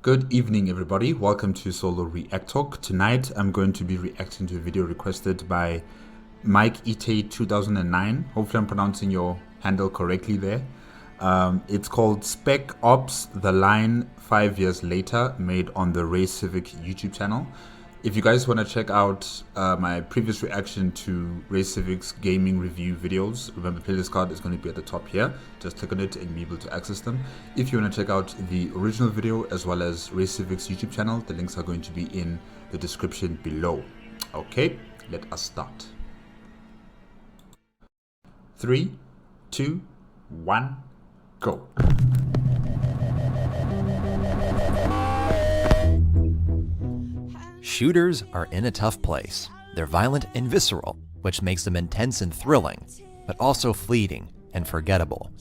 Good evening, everybody. Welcome to Solo ReacTalk. Tonight, I'm going to be reacting to a video requested by Mike Ite 2009. Hopefully, I'm pronouncing your handle correctly there. It's called Spec Ops: The Line 5 Years Later, made on the Raycevick YouTube channel. If you guys want to check out my previous reaction to Raycevick's gaming review videos, remember playlist card is going to be at the top here. Just click on it and be able to access them. If you want to check out the original video as well as Raycevick's YouTube channel, the links are going to be in the description below. Okay, let us start. 3, 2, 1, go. Shooters are in a tough place. They're violent and visceral, which makes them intense and thrilling, but also fleeting and forgettable.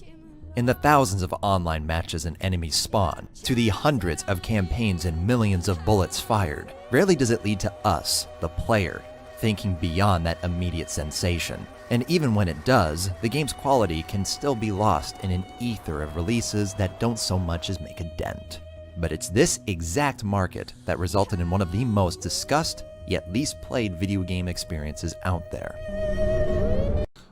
In the thousands of online matches and enemies spawn, to the hundreds of campaigns and millions of bullets fired, rarely does it lead to us, the player, thinking beyond that immediate sensation. And even when it does, the game's quality can still be lost in an ether of releases that don't so much as make a dent. But it's this exact market that resulted in one of the most discussed, yet least played video game experiences out there.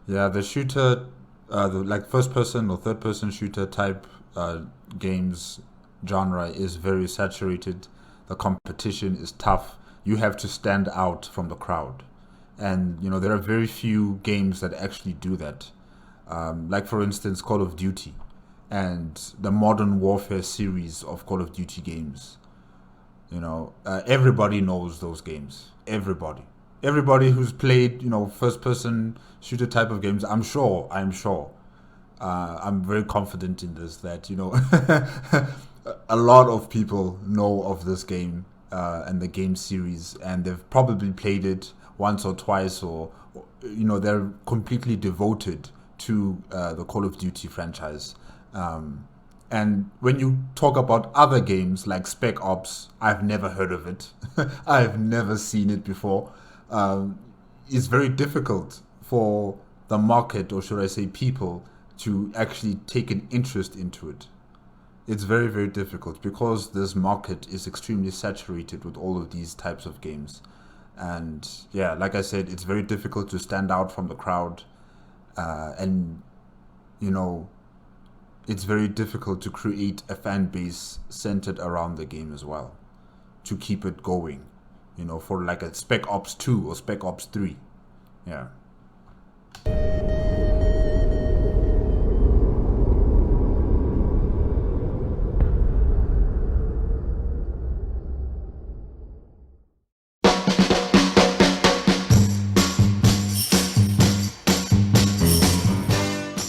Yeah, the shooter, like first person or third person shooter type games genre is very saturated. The competition is tough. You have to stand out from the crowd. And, you know, there are very few games that actually do that. Like, for instance, Call of Duty and the Modern Warfare series of Call of Duty games. You know, everybody knows those games. Everybody who's played, you know, first-person shooter type of games. I'm sure. I'm very confident in this that, you know, a lot of people know of this game and the game series, and they've probably played it once or twice, or you know, they're completely devoted to the Call of Duty franchise. And when you talk about other games like Spec Ops, I've never heard of it. I've never seen it before. It's very difficult for the market, or should I say people, to actually take an interest into it. It's very, very difficult because this market is extremely saturated with all of these types of games. And yeah, like I said, it's very difficult to stand out from the crowd. And, you know, it's very difficult to create a fan base centered around the game as well, to keep it going, you know, for like a Spec Ops 2 or Spec Ops 3. Yeah.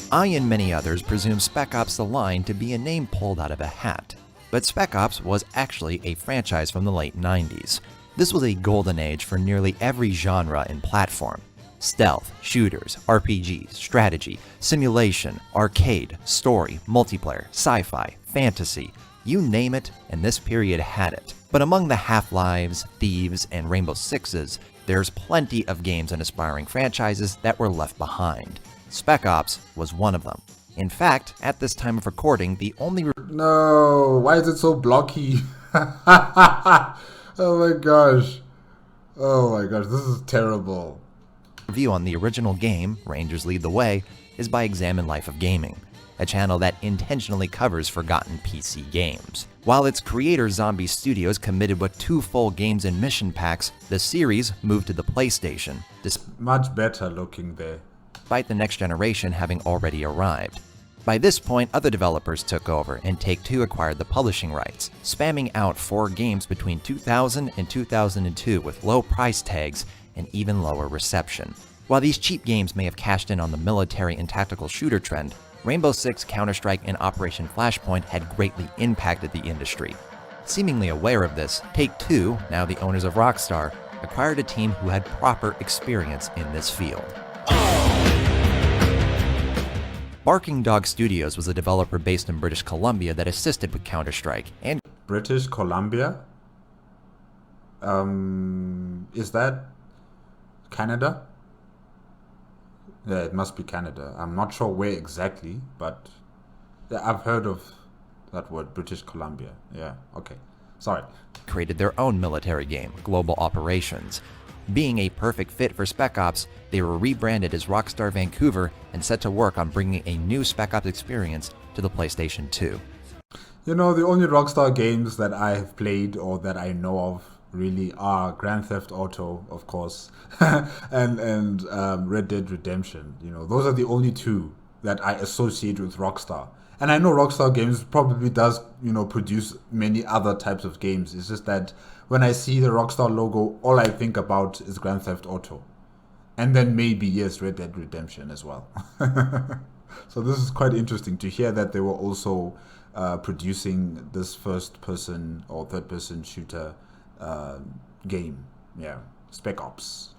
I and many others presume Spec Ops: The Line to be a name pulled out of a hat. But Spec Ops was actually a franchise from the late 90s. This was a golden age for nearly every genre and platform. Stealth, shooters, RPGs, strategy, simulation, arcade, story, multiplayer, sci-fi, fantasy, you name it, and this period had it. But among the Half-Lives, Thieves, and Rainbow Sixes, there's plenty of games and aspiring franchises that were left behind. Spec Ops was one of them. In fact, at this time of recording, the only No, why is it so blocky? Oh my gosh. Oh my gosh, this is terrible. review on the original game, Rangers Lead the Way, is by Examine Life of Gaming, a channel that intentionally covers forgotten PC games. While its creator Zombie Studios committed with 2 full games and mission packs, the series moved to the PlayStation, Much better looking there. despite the next generation having already arrived. By this point, other developers took over, and Take-Two acquired the publishing rights, spamming out 4 games between 2000 and 2002 with low price tags and even lower reception. While these cheap games may have cashed in on the military and tactical shooter trend, Rainbow Six, Counter-Strike, and Operation Flashpoint had greatly impacted the industry. Seemingly aware of this, Take-Two, now the owners of Rockstar, acquired a team who had proper experience in this field. Barking Dog Studios was a developer based in British Columbia that assisted with Counter-Strike and British Columbia? Is that Canada? Yeah, it must be Canada. I'm not sure where exactly, but yeah, I've heard of that word, British Columbia. Yeah, okay. Sorry. created their own military game, Global Operations. Being a perfect fit for Spec Ops, they were rebranded as Rockstar Vancouver and set to work on bringing a new Spec Ops experience to the PlayStation 2. You know, the only Rockstar games that I have played or that I know of really are Grand Theft Auto, of course, and Red Dead Redemption. You know, those are the only two that I associate with Rockstar. And I know Rockstar Games probably does, produce many other types of games. It's just that when I see the Rockstar logo, all I think about is Grand Theft Auto. And then maybe, yes, Red Dead Redemption as well. So this is quite interesting to hear that they were also producing this first-person or third-person shooter game. Yeah, Spec Ops.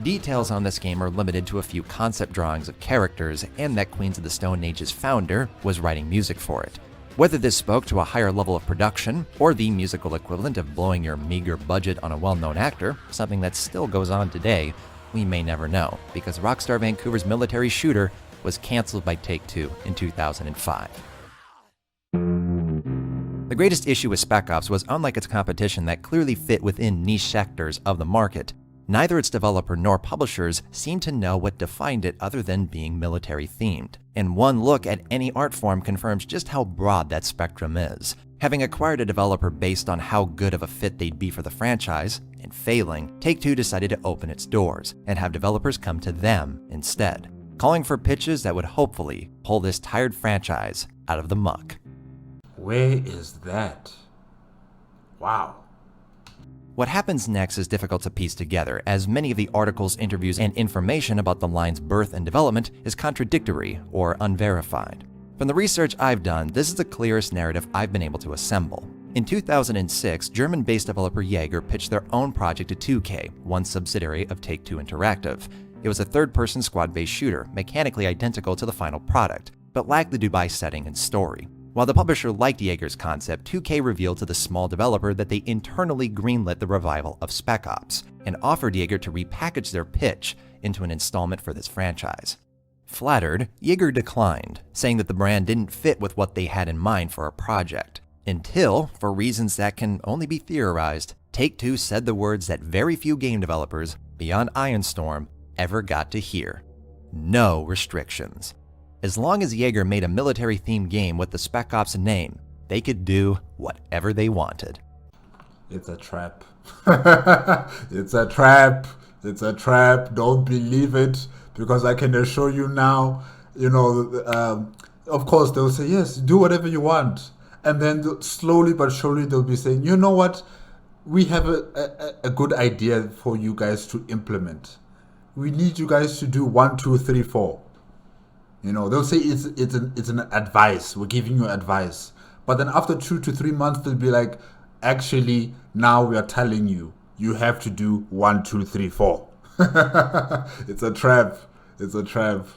Details on this game are limited to a few concept drawings of characters and that Queens of the Stone Age's founder was writing music for it. Whether this spoke to a higher level of production or the musical equivalent of blowing your meager budget on a well-known actor, something that still goes on today, we may never know, because Rockstar Vancouver's military shooter was cancelled by Take-Two in 2005. The greatest issue with Spec Ops was, unlike its competition that clearly fit within niche sectors of the market, neither its developer nor publishers seemed to know what defined it other than being military-themed. And one look at any art form confirms just how broad that spectrum is. Having acquired a developer based on how good of a fit they'd be for the franchise, and failing, Take-Two decided to open its doors and have developers come to them instead, calling for pitches that would hopefully pull this tired franchise out of the muck. Where is that? Wow. What happens next is difficult to piece together, as many of the articles, interviews, and information about the line's birth and development is contradictory or unverified. From the research I've done, this is the clearest narrative I've been able to assemble. In 2006, German-based developer Jaeger pitched their own project to 2K, one subsidiary of Take-Two Interactive. It was a third-person squad-based shooter, mechanically identical to the final product, but lacked the Dubai setting and story. While the publisher liked Jaeger's concept, 2K revealed to the small developer that they internally greenlit the revival of Spec Ops and offered Jaeger to repackage their pitch into an installment for this franchise. Flattered, Jaeger declined, saying that the brand didn't fit with what they had in mind for a project. Until, for reasons that can only be theorized, Take-Two said the words that very few game developers, beyond Ironstorm, ever got to hear. No restrictions. As long as Jaeger made a military-themed game with the Spec Ops name, they could do whatever they wanted. It's a trap. It's a trap. It's a trap. Don't believe it, because I can assure you now, of course they'll say, yes, do whatever you want. And then slowly but surely they'll be saying, you know what? We have a good idea for you guys to implement. We need you guys to do 1, 2, 3, 4. They'll say it's an advice. We're giving you advice. But then after 2 to 3 months, they'll be like, actually, now we are telling you, you have to do 1, 2, 3, 4. It's a trap. It's a trap.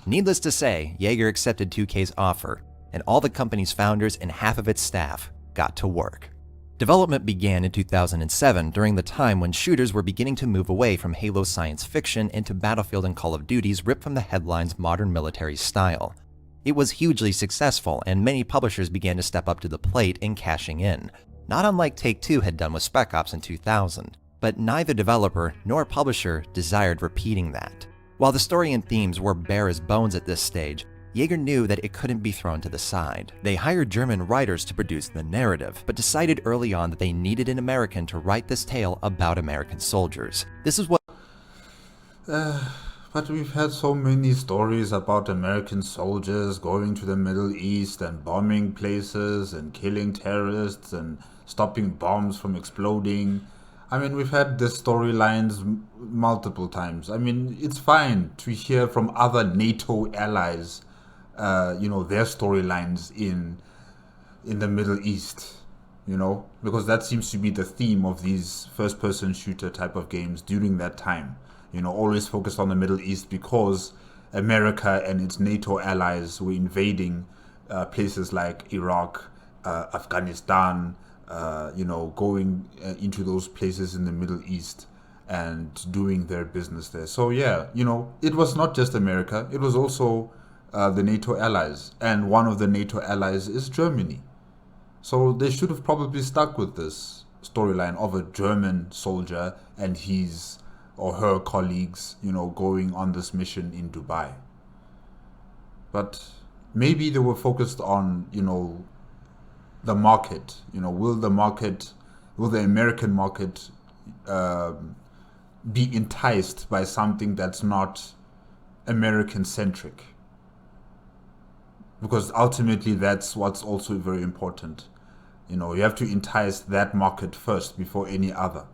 Needless to say, Jaeger accepted 2K's offer, and all the company's founders and half of its staff got to work. Development began in 2007 during the time when shooters were beginning to move away from Halo science fiction into Battlefield and Call of Duty's ripped from the headlines modern military style. It was hugely successful, and many publishers began to step up to the plate in cashing in, not unlike Take-Two had done with Spec Ops in 2000. But neither developer nor publisher desired repeating that. While the story and themes were bare as bones at this stage, Jaeger knew that it couldn't be thrown to the side. They hired German writers to produce the narrative, but decided early on that they needed an American to write this tale about American soldiers. This is what... But we've had so many stories about American soldiers going to the Middle East and bombing places and killing terrorists and stopping bombs from exploding. I mean, we've had the storylines multiple times. I mean, it's fine to hear from other NATO allies, their storylines in the Middle East, because that seems to be the theme of these first-person shooter type of games during that time. Always focused on the Middle East because America and its NATO allies were invading places like Iraq, Afghanistan, going into those places in the Middle East and doing their business there. So yeah, it was not just America, it was also the NATO allies. And one of the NATO allies is Germany. So they should have probably stuck with this storyline of a German soldier and his or her colleagues, going on this mission in Dubai. But maybe they were focused on, the market. Will the American market be enticed by something that's not American centric? Because ultimately that's what's also very important. You have to entice that market first before any other.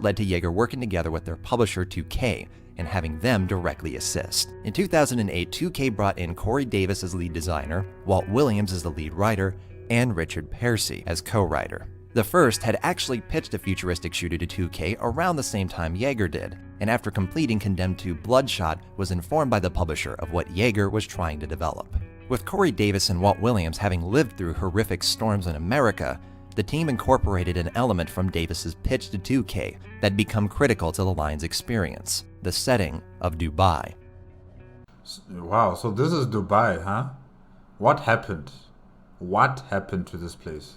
Led to Jaeger working together with their publisher 2K and having them directly assist. In 2008, 2K brought in Corey Davis as lead designer, Walt Williams as the lead writer, and Richard Pearcey as co-writer. The first had actually pitched a futuristic shooter to 2K around the same time Jaeger did, and after completing Condemned 2 Bloodshot, was informed by the publisher of what Jaeger was trying to develop. With Corey Davis and Walt Williams having lived through horrific storms in America, the team incorporated an element from Davis's pitch to 2K that'd become critical to the line's experience: the setting of Dubai. Wow, so this is Dubai, huh? What happened? What happened to this place?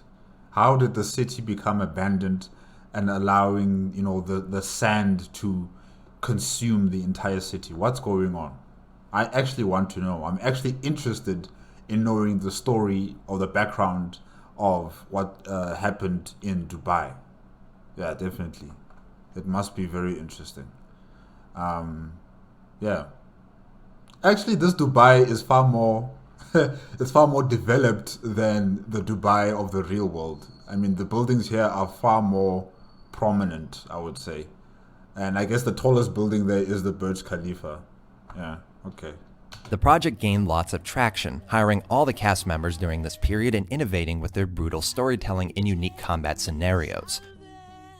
How did the city become abandoned and allowing, the sand to consume the entire city? What's going on? I actually want to know. I'm actually interested in knowing the story or the background of what happened in Dubai. Yeah, definitely. It must be very interesting. Yeah. Actually, this Dubai is far more it's far more developed than the Dubai of the real world. I mean, the buildings here are far more prominent, I would say. And I guess the tallest building there is the Burj Khalifa. Yeah, okay. The project gained lots of traction, hiring all the cast members during this period and innovating with their brutal storytelling and unique combat scenarios.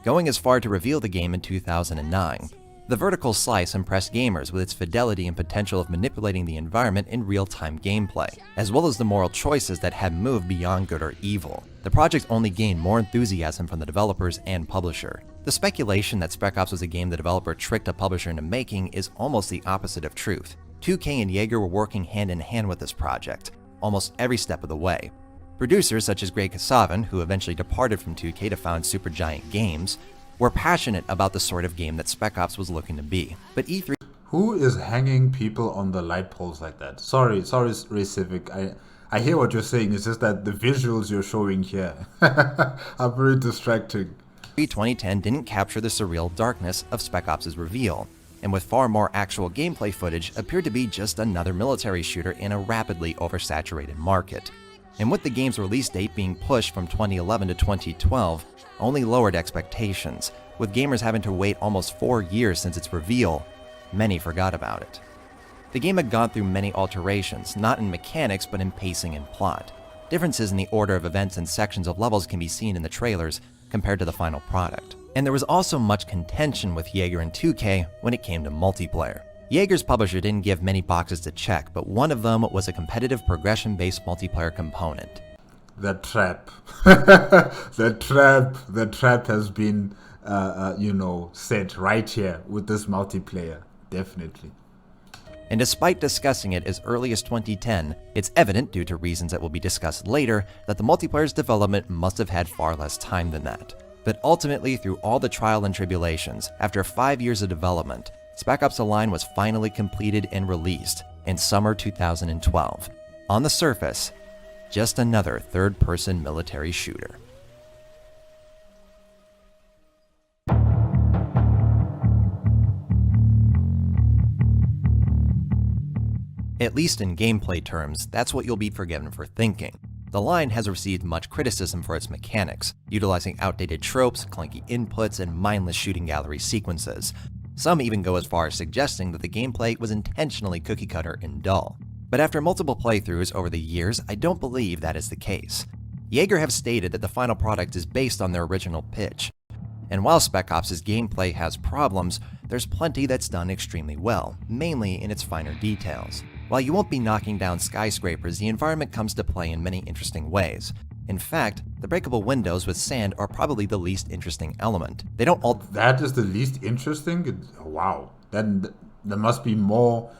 Going as far to reveal the game in 2009, the vertical slice impressed gamers with its fidelity and potential of manipulating the environment in real-time gameplay, as well as the moral choices that had moved beyond good or evil. The project only gained more enthusiasm from the developers and publisher. The speculation that Spec Ops was a game the developer tricked a publisher into making is almost the opposite of truth. 2K and Jaeger were working hand in hand with this project, almost every step of the way. Producers such as Greg Kasavin, who eventually departed from 2K to found Supergiant Games, were passionate about the sort of game that Spec Ops was looking to be. But E3... Who is hanging people on the light poles like that? Sorry, Raycevick. I hear what you're saying. It's just that the visuals you're showing here are very distracting. 2010 didn't capture the surreal darkness of Spec Ops' reveal, and with far more actual gameplay footage, appeared to be just another military shooter in a rapidly oversaturated market. And with the game's release date being pushed from 2011 to 2012, only lowered expectations. With gamers having to wait almost 4 years since its reveal, many forgot about it. The game had gone through many alterations, not in mechanics but in pacing and plot. Differences in the order of events and sections of levels can be seen in the trailers compared to the final product. And there was also much contention with Jaeger and 2K when it came to multiplayer. Jaeger's publisher didn't give many boxes to check, but one of them was a competitive progression-based multiplayer component. The trap. the trap has been, set right here with this multiplayer. Definitely. And despite discussing it as early as 2010, it's evident, due to reasons that will be discussed later, that the multiplayer's development must have had far less time than that. But ultimately, through all the trial and tribulations, after 5 years of development, Spec Ops: The Line was finally completed and released in summer 2012. On the surface, just another third-person military shooter. At least in gameplay terms, that's what you'll be forgiven for thinking. The Line has received much criticism for its mechanics, utilizing outdated tropes, clunky inputs, and mindless shooting gallery sequences. Some even go as far as suggesting that the gameplay was intentionally cookie-cutter and dull. But after multiple playthroughs over the years, I don't believe that is the case. Jaeger have stated that the final product is based on their original pitch. And while Spec Ops' gameplay has problems, there's plenty that's done extremely well, mainly in its finer details. While you won't be knocking down skyscrapers, the environment comes to play in many interesting ways. In fact, the breakable windows with sand are probably the least interesting element. They don't all... That is the least interesting? Wow. Then there must be more,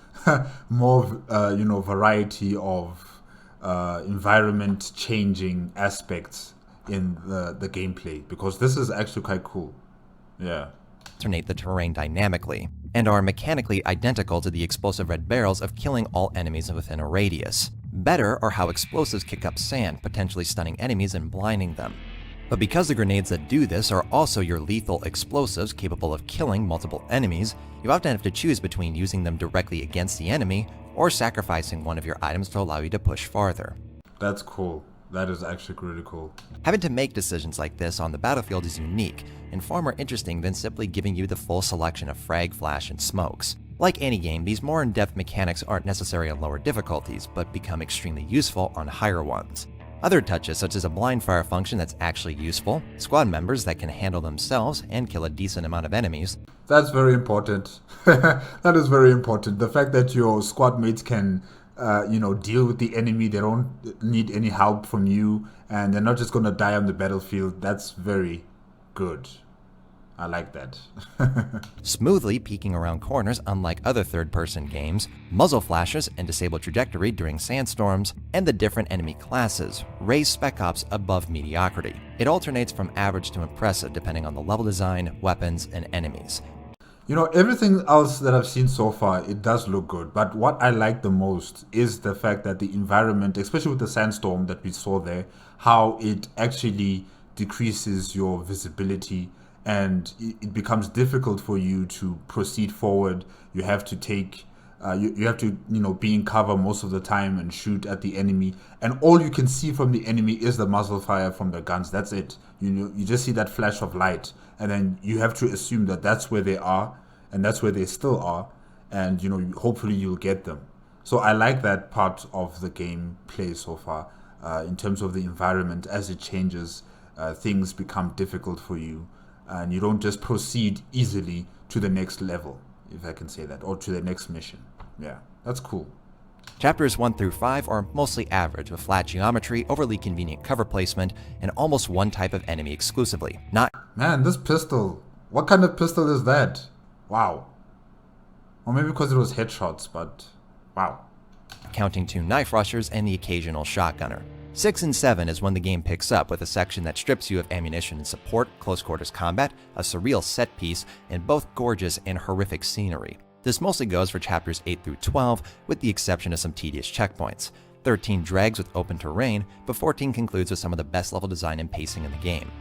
variety of environment changing aspects in the gameplay, because this is actually quite cool. Yeah. Alternate the terrain dynamically, and are mechanically identical to the explosive red barrels of killing all enemies within a radius. Better are how explosives kick up sand, potentially stunning enemies and blinding them. But because the grenades that do this are also your lethal explosives capable of killing multiple enemies, you often have to choose between using them directly against the enemy or sacrificing one of your items to allow you to push farther. That's cool. That is actually really cool. Having to make decisions like this on the battlefield is unique and far more interesting than simply giving you the full selection of frag, flash, and smokes. Like any game, these more in-depth mechanics aren't necessary on lower difficulties, but become extremely useful on higher ones. Other touches, such as a blind fire function that's actually useful, squad members that can handle themselves and kill a decent amount of enemies. That's very important. That is very important. The fact that your squad mates can, deal with the enemy, they don't need any help from you, and they're not just going to die on the battlefield. That's very good. I like that. Smoothly peeking around corners unlike other third-person games, muzzle flashes and disable trajectory during sandstorms, and the different enemy classes raise Spec Ops above mediocrity. It alternates from average to impressive depending on the level design, weapons, and enemies. Everything else that I've seen so far, it does look good. But what I like the most is the fact that the environment, especially with the sandstorm that we saw there, how it actually decreases your visibility, and it becomes difficult for you to proceed forward. You have to take, you have to, be in cover most of the time and shoot at the enemy. And all you can see from the enemy is the muzzle fire from the guns. That's it. You just see that flash of light. And then you have to assume that that's where they are, and that's where they still are. And, hopefully you'll get them. So I like that part of the gameplay so far. In terms of the environment, as it changes, things become difficult for you. And you don't just proceed easily to the next level, if I can say that, or to the next mission. Yeah, that's cool. Chapters 1 through 5 are mostly average, with flat geometry, overly convenient cover placement, and almost one type of enemy exclusively. Man, this pistol. What kind of pistol is that? Wow. Or maybe because it was headshots, but wow. Counting 2 knife rushers and the occasional shotgunner. 6 and 7 is when the game picks up with a section that strips you of ammunition and support, close quarters combat, a surreal set piece, and both gorgeous and horrific scenery. This mostly goes for chapters 8 through 12, with the exception of some tedious checkpoints. 13 drags with open terrain, but 14 concludes with some of the best level design and pacing in the game.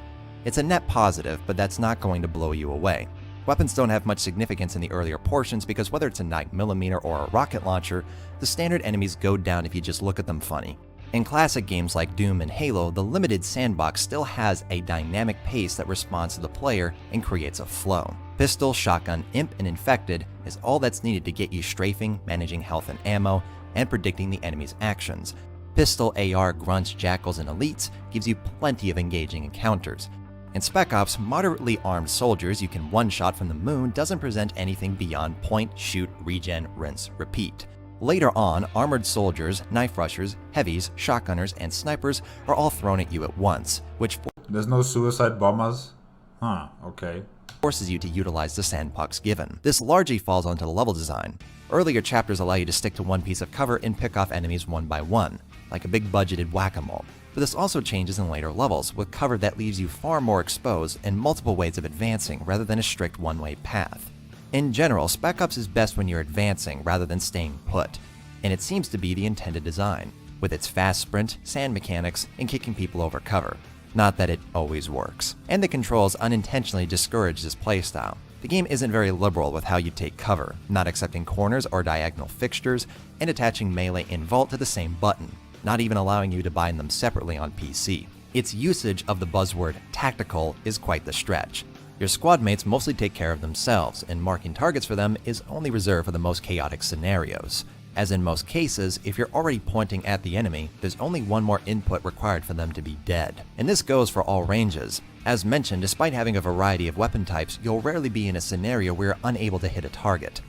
It's a net positive, but that's not going to blow you away. Weapons don't have much significance in the earlier portions because whether it's a 9mm or a rocket launcher, the standard enemies go down if you just look at them funny. In classic games like Doom and Halo, the limited sandbox still has a dynamic pace that responds to the player and creates a flow. Pistol, shotgun, imp, and infected is all that's needed to get you strafing, managing health and ammo, and predicting the enemy's actions. Pistol, AR, grunts, jackals, and elites gives you plenty of engaging encounters. In Spec Ops, moderately armed soldiers you can one-shot from the moon doesn't present anything beyond point, shoot, regen, rinse, repeat. Later on, armored soldiers, knife rushers, heavies, shotgunners, and snipers are all thrown at you at once, which There's no suicide bombers? Huh, okay. forces you to utilize the sandbox given. This largely falls onto the level design. Earlier chapters allow you to stick to one piece of cover and pick off enemies one by one, like a big budgeted whack-a-mole. But this also changes in later levels, with cover that leaves you far more exposed and multiple ways of advancing rather than a strict one-way path. In general, Spec Ops is best when you're advancing rather than staying put, and it seems to be the intended design, with its fast sprint, sand mechanics, and kicking people over cover. Not that it always works. And the controls unintentionally discourage this playstyle. The game isn't very liberal with how you take cover, not accepting corners or diagonal fixtures, and attaching melee and vault to the same button, not even allowing you to bind them separately on PC. Its usage of the buzzword tactical is quite the stretch. Your squad mates mostly take care of themselves, and marking targets for them is only reserved for the most chaotic scenarios. As in most cases, if you're already pointing at the enemy, there's only one more input required for them to be dead. And this goes for all ranges. As mentioned, despite having a variety of weapon types, you'll rarely be in a scenario where you're unable to hit a target.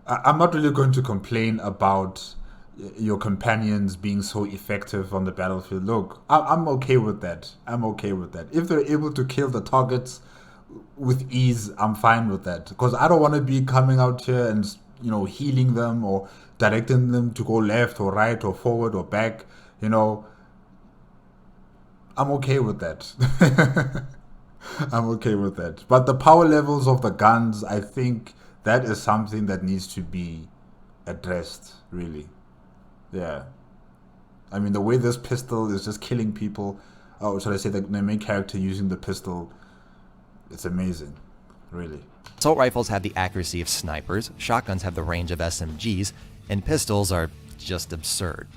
I'm not really going to complain about your companions being so effective on the battlefield. Look, I'm okay with that. I'm okay with that. If they're able to kill the targets with ease, I'm fine with that. Because I don't want to be coming out here and, healing them or directing them to go left or right or forward or back. You know, I'm okay with that. I'm okay with that. But the power levels of the guns, I think that is something that needs to be addressed, really. Yeah. I mean, the way this pistol is just killing people, oh, should I say the main character using the pistol, it's amazing, really. Assault rifles have the accuracy of snipers, shotguns have the range of SMGs, and pistols are just absurd.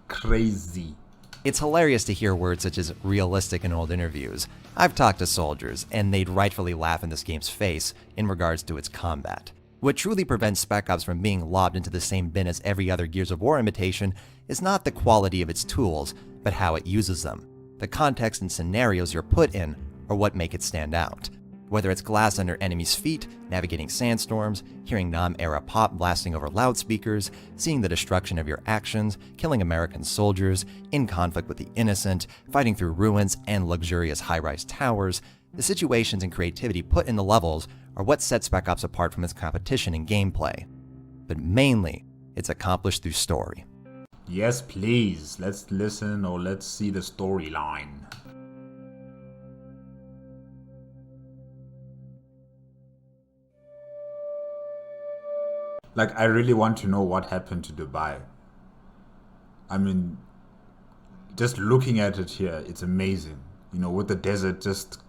Crazy. It's hilarious to hear words such as realistic in old interviews. I've talked to soldiers, and they'd rightfully laugh in this game's face in regards to its combat. What truly prevents Spec Ops from being lobbed into the same bin as every other Gears of War imitation is not the quality of its tools, but how it uses them. The context and scenarios you're put in are what make it stand out. Whether it's glass under enemies' feet, navigating sandstorms, hearing NAM-era pop blasting over loudspeakers, seeing the destruction of your actions, killing American soldiers, in conflict with the innocent, fighting through ruins and luxurious high-rise towers, the situations and creativity put in the levels are what sets Spec Ops apart from its competition in gameplay. But mainly, it's accomplished through story. Yes, please. Let's listen or let's see the storyline. Like, I really want to know what happened to Dubai. I mean, just looking at it here, it's amazing. You know, with the desert just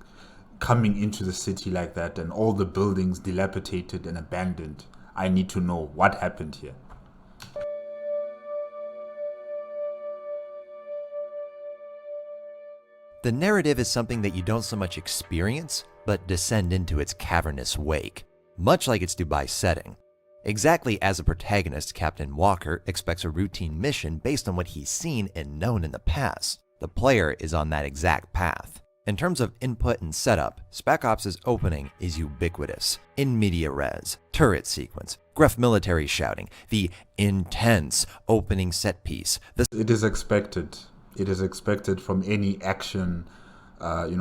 coming into the city like that and all the buildings dilapidated and abandoned. I need to know what happened here. The narrative is something that you don't so much experience, but descend into its cavernous wake, much like its Dubai setting. Exactly as a protagonist, Captain Walker expects a routine mission based on what he's seen and known in the past. The player is on that exact path. In terms of input and setup, Spec Ops' opening is ubiquitous. In media res, turret sequence, gruff military shouting, the intense opening set piece. It is expected. It is expected from any action,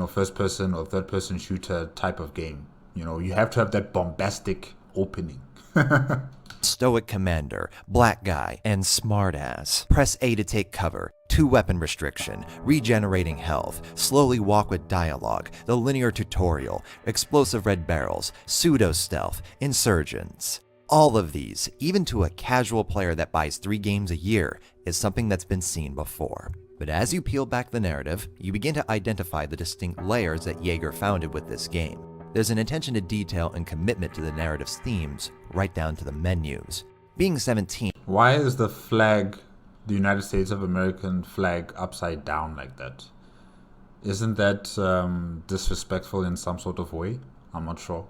first person or third person shooter type of game. You know, you have to have that bombastic opening. Stoic commander, black guy, and smartass. Press A to take cover. 2-weapon restriction, regenerating health, slowly walk with dialogue, the linear tutorial, explosive red barrels, pseudo-stealth, insurgents. All of these, even to a casual player that buys 3 games a year, is something that's been seen before. But as you peel back the narrative, you begin to identify the distinct layers that Jaeger founded with this game. There's an attention to detail and commitment to the narrative's themes, right down to the menus. Being 17. Why is the flag, the United States of American flag, upside down like that? Isn't that disrespectful in some sort of way? I'm not sure.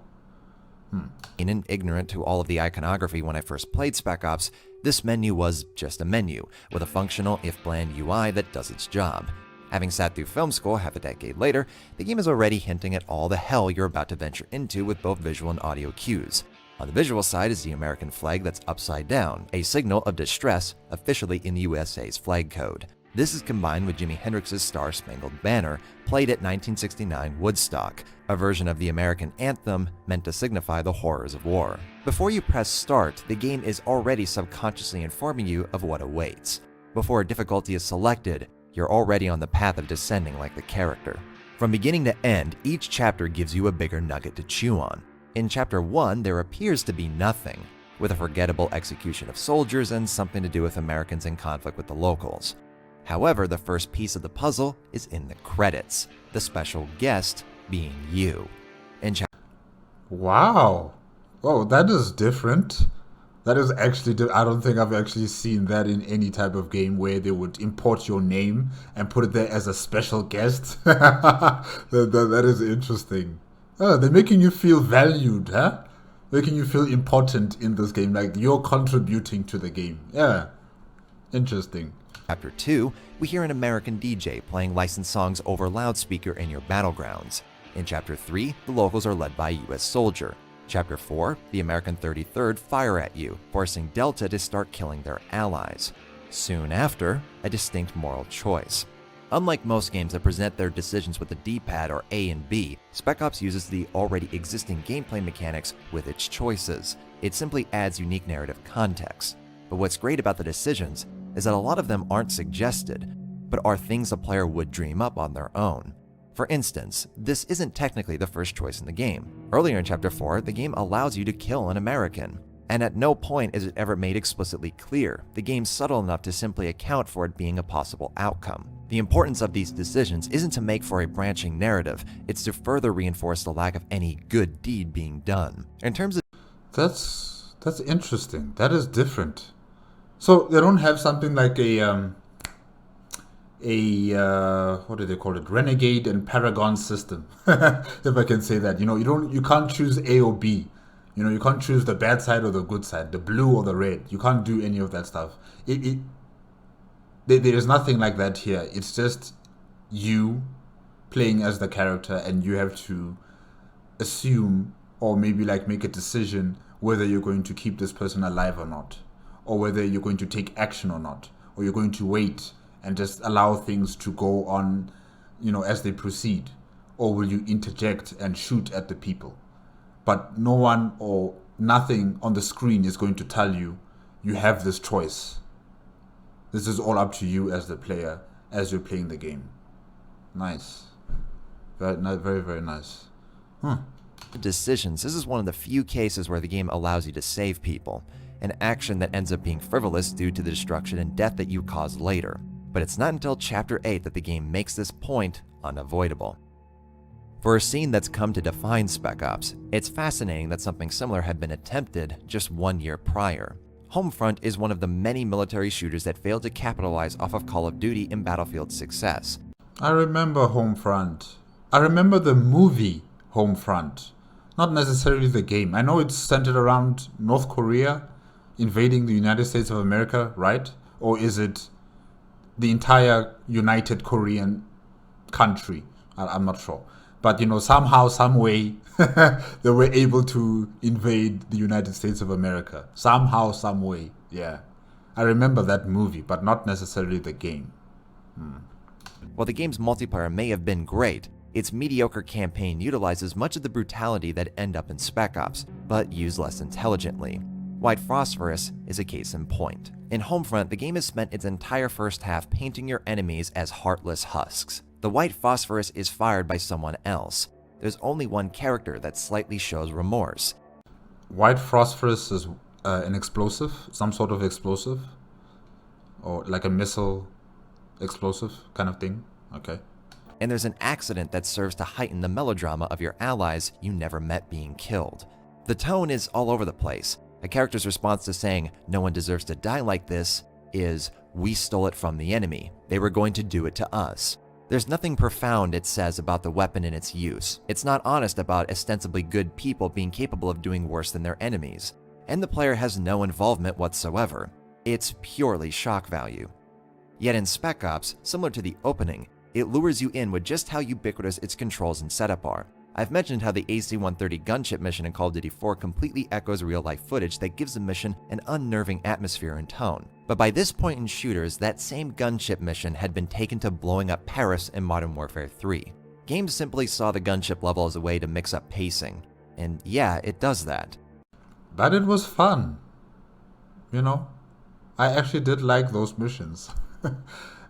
And ignorant to all of the iconography when I first played Spec Ops, this menu was just a menu, with a functional, if bland UI that does its job. Having sat through film school half a decade later, the game is already hinting at all the hell you're about to venture into with both visual and audio cues. On the visual side is the American flag that's upside down, a signal of distress officially in the USA's flag code. This is combined with Jimi Hendrix's Star-Spangled Banner, played at 1969 Woodstock, a version of the American anthem meant to signify the horrors of war. Before you press start, the game is already subconsciously informing you of what awaits. Before a difficulty is selected, you're already on the path of descending like the character. From beginning to end, each chapter gives you a bigger nugget to chew on. In Chapter 1, there appears to be nothing, with a forgettable execution of soldiers and something to do with Americans in conflict with the locals. However, the first piece of the puzzle is in the credits, the special guest being you. Wow. Oh, that is different. That is actually, I don't think I've actually seen that in any type of game where they would import your name and put it there as a special guest. That is interesting. Oh, they're making you feel valued, huh? Making you feel important in this game, like you're contributing to the game. Yeah, interesting. Chapter 2, we hear an American DJ playing licensed songs over loudspeaker in your battlegrounds. In Chapter 3, the locals are led by a US soldier. Chapter 4, the American 33rd fire at you, forcing Delta to start killing their allies. Soon after, a distinct moral choice. Unlike most games that present their decisions with the D-pad or A and B, Spec Ops uses the already existing gameplay mechanics with its choices. It simply adds unique narrative context. But what's great about the decisions is that a lot of them aren't suggested, but are things a player would dream up on their own. For instance, this isn't technically the first choice in the game. Earlier in Chapter 4, the game allows you to kill an American, and at no point is it ever made explicitly clear. The game's subtle enough to simply account for it being a possible outcome. The importance of these decisions isn't to make for a branching narrative, it's to further reinforce the lack of any good deed being done. In terms of That's interesting. That is different. So they don't have something like what do they call it? Renegade and Paragon system, if I can say that. You can't choose A or B. You can't choose the bad side or the good side, the blue or the red. You can't do any of that stuff. There is nothing like that here. It's just you playing as the character, and you have to assume or maybe like make a decision whether you're going to keep this person alive or not, or whether you're going to take action or not, or you're going to wait and just allow things to go on, as they proceed, or will you interject and shoot at the people? But no one or nothing on the screen is going to tell you you have this choice. This is all up to you as the player, as you're playing the game. Nice. Very, very nice. decisions, this is one of the few cases where the game allows you to save people, an action that ends up being frivolous due to the destruction and death that you cause later. But it's not until Chapter 8 that the game makes this point unavoidable. For a scene that's come to define Spec Ops, it's fascinating that something similar had been attempted just 1 year prior. Homefront is one of the many military shooters that failed to capitalize off of Call of Duty and Battlefield's success. I remember Homefront. I remember the movie Homefront, not necessarily the game. I know it's centered around North Korea invading the United States of America, right? Or is it the entire United Korean country? I'm not sure. But, somehow, some way, they were able to invade the United States of America. Somehow, some way, yeah. I remember that movie, but not necessarily the game. While the game's multiplayer may have been great, its mediocre campaign utilizes much of the brutality that end up in Spec Ops, but used less intelligently. White Phosphorus is a case in point. In Homefront, the game has spent its entire first half painting your enemies as heartless husks. The white phosphorus is fired by someone else. There's only one character that slightly shows remorse. White phosphorus is an explosive, some sort of explosive, or like a missile explosive kind of thing. Okay. And there's an accident that serves to heighten the melodrama of your allies you never met being killed. The tone is all over the place. A character's response to saying, "No one deserves to die like this," is, "We stole it from the enemy. They were going to do it to us." There's nothing profound it says about the weapon and its use. It's not honest about ostensibly good people being capable of doing worse than their enemies. And the player has no involvement whatsoever. It's purely shock value. Yet in Spec Ops, similar to the opening, it lures you in with just how ubiquitous its controls and setup are. I've mentioned how the AC-130 gunship mission in Call of Duty 4 completely echoes real-life footage that gives the mission an unnerving atmosphere and tone. But by this point in shooters, that same gunship mission had been taken to blowing up Paris in Modern Warfare 3. Games simply saw the gunship level as a way to mix up pacing. And yeah, it does that. But it was fun. I actually did like those missions.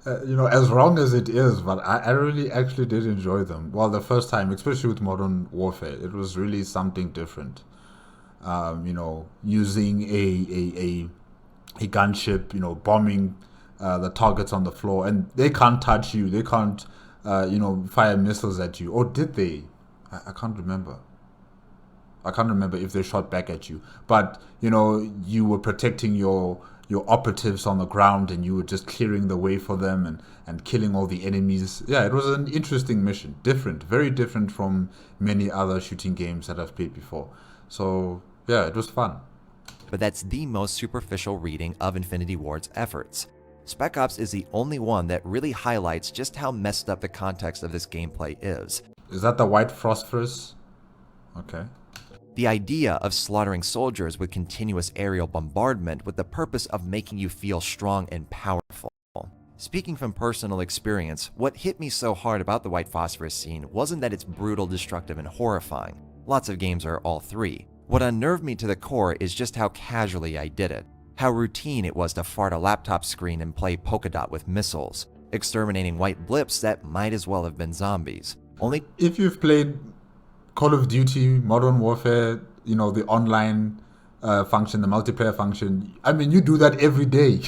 As wrong as it is, but I really actually did enjoy them. Well, the first time, especially with Modern Warfare, it was really something different. Using a gunship, bombing the targets on the floor, and they can't touch you. They can't, fire missiles at you. Or did they? I can't remember. I can't remember if they shot back at you. But, you were protecting your operatives on the ground, and you were just clearing the way for them and killing all the enemies. Yeah, it was an interesting mission. Different, very different from many other shooting games that I've played before. So, yeah, it was fun. But that's the most superficial reading of Infinity Ward's efforts. Spec Ops is the only one that really highlights just how messed up the context of this gameplay is. Is that the white phosphorus? Okay. The idea of slaughtering soldiers with continuous aerial bombardment with the purpose of making you feel strong and powerful. Speaking from personal experience, what hit me so hard about the white phosphorus scene wasn't that it's brutal, destructive, and horrifying. Lots of games are all three. What unnerved me to the core is just how casually I did it. how routine it was to fart a laptop screen and play polka dot with missiles, exterminating white blips that might as well have been zombies. Only If you've played Call of Duty, Modern Warfare, the online function, the multiplayer function, I mean, you do that every day.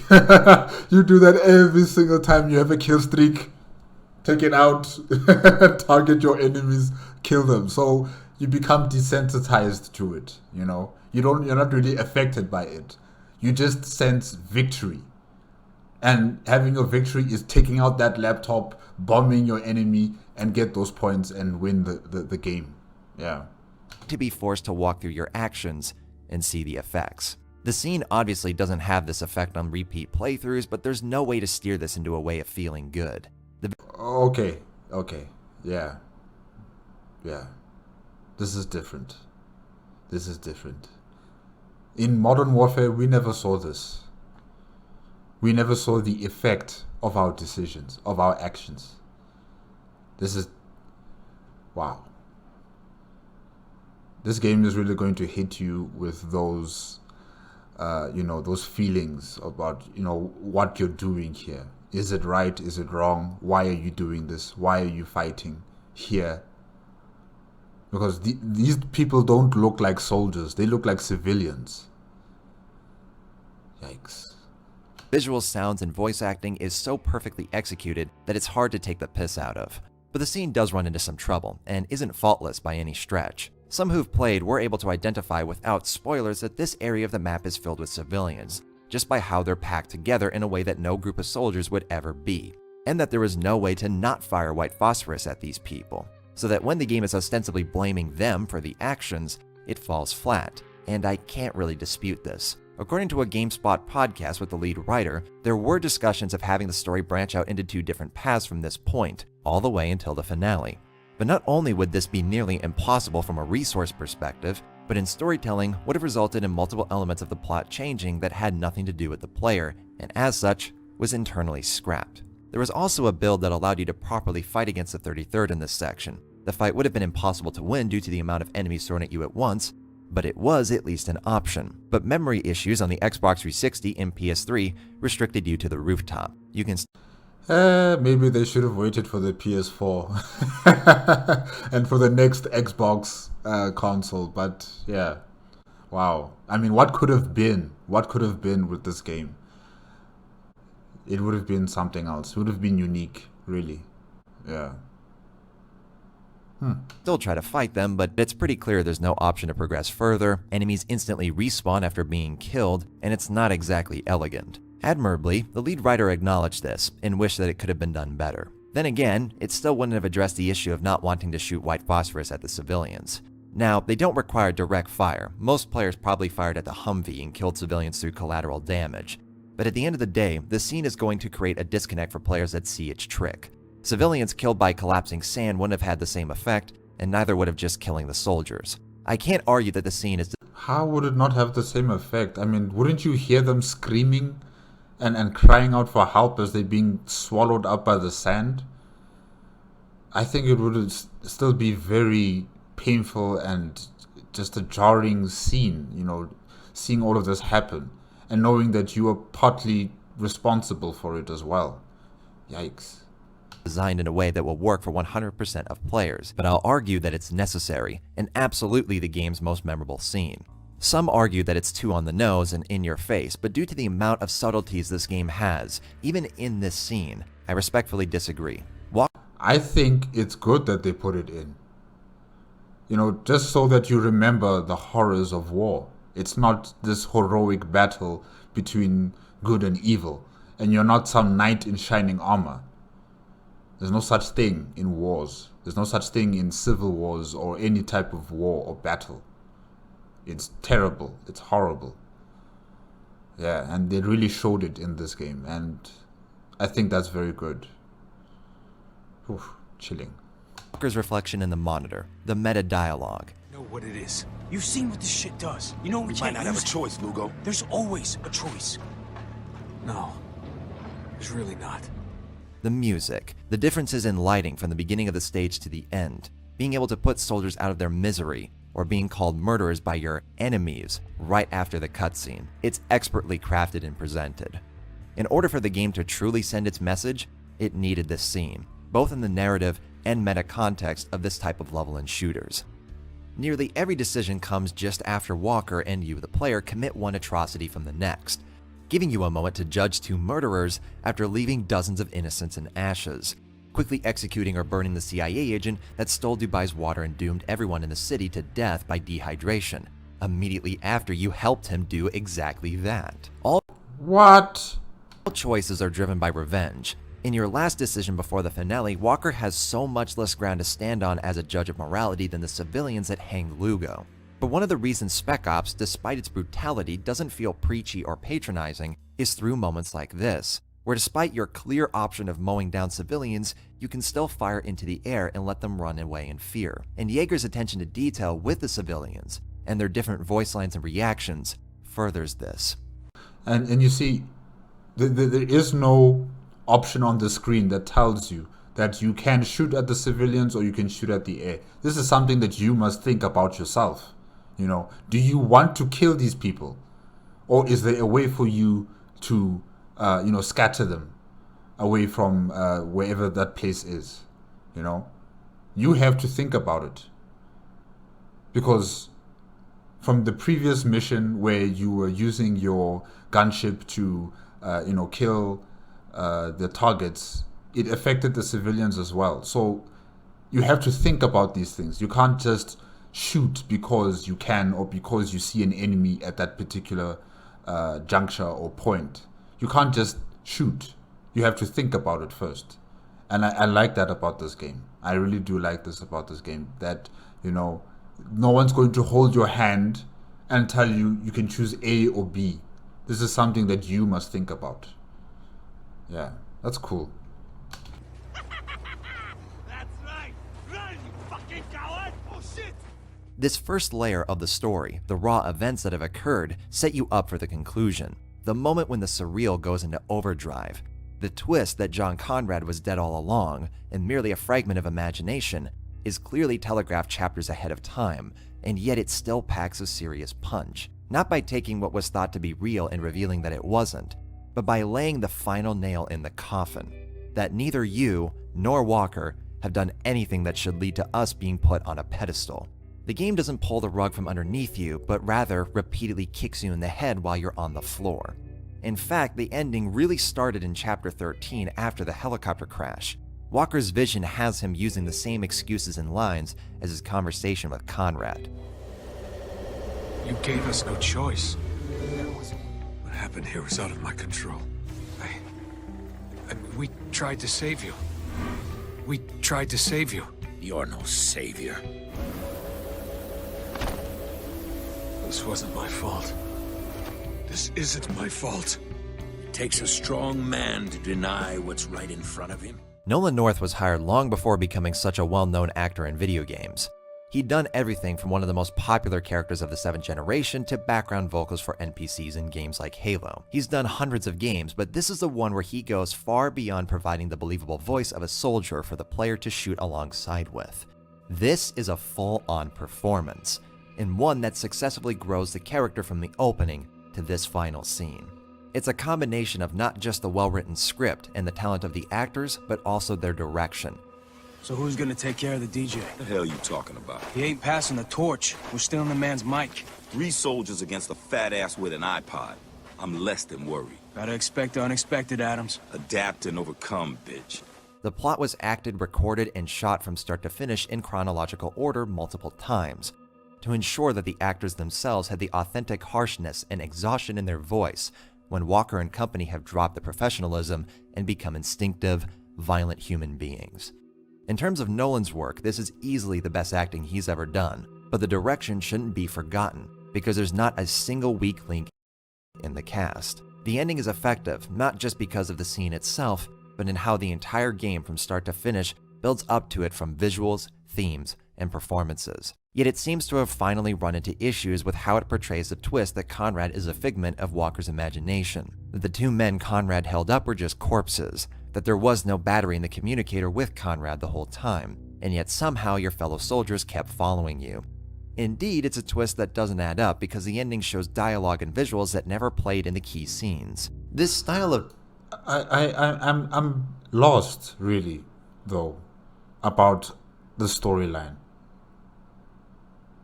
You do that every single time you have a kill streak. Take it out, target your enemies, kill them. So you become desensitized to it. You're not really affected by it. You just sense victory. And having a victory is taking out that laptop, bombing your enemy, and get those points and win the game. Yeah. to be forced to walk through your actions and see the effects. The scene obviously doesn't have this effect on repeat playthroughs, but there's no way to steer this into a way of feeling good. Okay. Yeah. This is different. In Modern Warfare, we never saw this. We never saw the effect of our decisions, of our actions. This is... wow. This game is really going to hit you with those, those feelings about, what you're doing here. Is it right? Is it wrong? Why are you doing this? Why are you fighting here? Because these people don't look like soldiers. They look like civilians. Yikes. Visual sounds and voice acting is so perfectly executed that it's hard to take the piss out of. But the scene does run into some trouble, and isn't faultless by any stretch. Some who've played were able to identify without spoilers that this area of the map is filled with civilians, just by how they're packed together in a way that no group of soldiers would ever be, and that there was no way to not fire white phosphorus at these people, so that when the game is ostensibly blaming them for the actions, it falls flat, and I can't really dispute this. According to a GameSpot podcast with the lead writer, there were discussions of having the story branch out into two different paths from this point, all the way until the finale. But not only would this be nearly impossible from a resource perspective, but in storytelling would have resulted in multiple elements of the plot changing that had nothing to do with the player, and as such, was internally scrapped. There was also a build that allowed you to properly fight against the 33rd in this section. The fight would have been impossible to win due to the amount of enemies thrown at you at once, but it was at least an option. But memory issues on the Xbox 360 and PS3 restricted you to the rooftop. You can Maybe they should have waited for the PS4 and for the next Xbox console. But yeah, wow. I mean, what could have been? What could have been with this game? It would have been something else. It would have been unique, really. Yeah. Still try to fight them, but it's pretty clear there's no option to progress further. Enemies instantly respawn after being killed, and it's not exactly elegant. Admirably, the lead writer acknowledged this and wished that it could have been done better. Then again, it still wouldn't have addressed the issue of not wanting to shoot white phosphorus at the civilians. Now, they don't require direct fire. Most players probably fired at the Humvee and killed civilians through collateral damage. But at the end of the day, the scene is going to create a disconnect for players that see its trick. Civilians killed by collapsing sand wouldn't have had the same effect, and neither would have just killing the soldiers. I can't argue that the scene is... How would it not have the same effect? I mean, wouldn't you hear them screaming and crying out for help as they're being swallowed up by the sand? I think it would still be very painful and just a jarring scene, seeing all of this happen and knowing that you are partly responsible for it as well. Yikes. Designed in a way that will work for 100% of players, but I'll argue that it's necessary and absolutely the game's most memorable scene. Some argue that it's too on the nose and in your face, but due to the amount of subtleties this game has, even in this scene, I respectfully disagree. I think it's good that they put it in. Just so that you remember the horrors of war. It's not this heroic battle between good and evil, and you're not some knight in shining armor. There's no such thing in wars. There's no such thing in civil wars or any type of war or battle. It's terrible. It's horrible. Yeah, and they really showed it in this game, and I think that's very good. Oof, chilling. Walker's reflection in the monitor, the meta dialogue. You know what it is. You've seen what this shit does. You know we We might can't not have a use it. choice, Lugo. There's always a choice. No, there's really not. The music, the differences in lighting from the beginning of the stage to the end, being able to put soldiers out of their misery, or being called murderers by your enemies right after the cutscene. It's expertly crafted and presented. In order for the game to truly send its message, it needed this scene, both in the narrative and meta context of this type of level in shooters. Nearly every decision comes just after Walker and you, the player, commit one atrocity from the next, giving you a moment to judge two murderers after leaving dozens of innocents in ashes, quickly executing or burning the CIA agent that stole Dubai's water and doomed everyone in the city to death by dehydration, immediately after you helped him do exactly that. All choices are driven by revenge. In your last decision before the finale, Walker has so much less ground to stand on as a judge of morality than the civilians that hanged Lugo. But one of the reasons Spec Ops, despite its brutality, doesn't feel preachy or patronizing is through moments like this, where despite your clear option of mowing down civilians, you can still fire into the air and let them run away in fear. And Jaeger's attention to detail with the civilians, and their different voice lines and reactions, furthers this. And you see, there is no option on the screen that tells you that you can shoot at the civilians or you can shoot at the air. This is something that you must think about yourself. You know, do you want to kill these people, or is there a way for you to, scatter them away from wherever that place is? You know, you have to think about it, because from the previous mission where you were using your gunship to, kill the targets, it affected the civilians as well. So you have to think about these things. You can't just shoot because you can or because you see an enemy at that particular juncture or point. You can't just shoot. You have to think about it first. And I like that about this game. I really do like this about this game, that, no one's going to hold your hand and tell you you can choose A or B. This is something that you must think about. Yeah, that's cool. That's right! Run, you fucking coward! Oh shit! This first layer of the story, the raw events that have occurred, set you up for the conclusion. The moment when the surreal goes into overdrive. The twist that John Conrad was dead all along, and merely a fragment of imagination, is clearly telegraphed chapters ahead of time, and yet it still packs a serious punch. Not by taking what was thought to be real and revealing that it wasn't, but by laying the final nail in the coffin, that neither you nor Walker have done anything that should lead to us being put on a pedestal. The game doesn't pull the rug from underneath you, but rather repeatedly kicks you in the head while you're on the floor. In fact, the ending really started in Chapter 13 after the helicopter crash. Walker's vision has him using the same excuses and lines as his conversation with Conrad. You gave us no choice. What happened here was out of my control. We tried to save you. We tried to save you. You're no savior. This wasn't my fault. This isn't my fault. It takes a strong man to deny what's right in front of him. Nolan North was hired long before becoming such a well-known actor in video games. He'd done everything from one of the most popular characters of the 7th generation to background vocals for NPCs in games like Halo. He's done hundreds of games, but this is the one where he goes far beyond providing the believable voice of a soldier for the player to shoot alongside with. This is a full-on performance, and one that successfully grows the character from the opening to this final scene. It's a combination of not just the well-written script and the talent of the actors, but also their direction. So who's gonna take care of the DJ? The hell you talking about? He ain't passing the torch. We're stealing the man's mic. 3 soldiers against a fat ass with an iPod. I'm less than worried. Gotta expect the unexpected, Adams. Adapt and overcome, bitch. The plot was acted, recorded, and shot from start to finish in chronological order multiple times, to ensure that the actors themselves had the authentic harshness and exhaustion in their voice when Walker and company have dropped the professionalism and become instinctive, violent human beings. In terms of Nolan's work, this is easily the best acting he's ever done, but the direction shouldn't be forgotten, because there's not a single weak link in the cast. The ending is effective, not just because of the scene itself, but in how the entire game from start to finish builds up to it from visuals, themes, and performances. Yet it seems to have finally run into issues with how it portrays the twist that Conrad is a figment of Walker's imagination, that the 2 men Conrad held up were just corpses, that there was no battery in the communicator with Conrad the whole time, and yet somehow your fellow soldiers kept following you. Indeed, it's a twist that doesn't add up because the ending shows dialogue and visuals that never played in the key scenes. This style of I'm lost, really, though, about the storyline.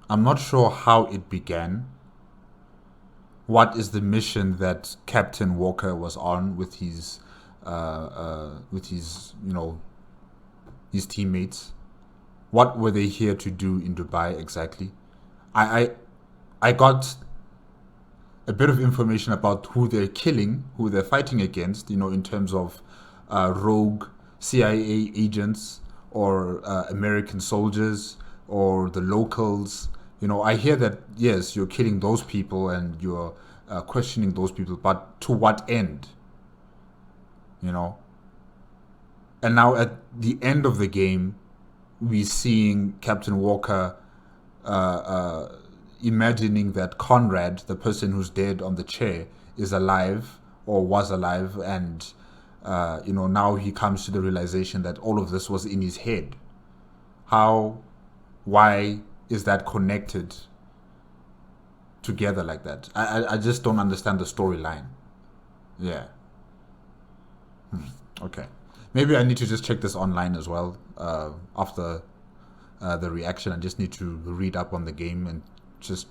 I'm not sure how it began. What is the mission that Captain Walker was on with his his teammates? What were they here to do in Dubai exactly? I got a bit of information about who they're killing, who they're fighting against, in terms of rogue CIA agents or American soldiers or the locals. I hear that, yes, you're killing those people and you're questioning those people, but to what end? And now at the end of the game, we're seeing Captain Walker imagining that Conrad, the person who's dead on the chair, is alive or was alive, and now he comes to the realization that all of this was in his head. Why is that connected together like that? I just don't understand the storyline. Yeah. Okay. Maybe I need to just check this online as well after the reaction. I just need to read up on the game and just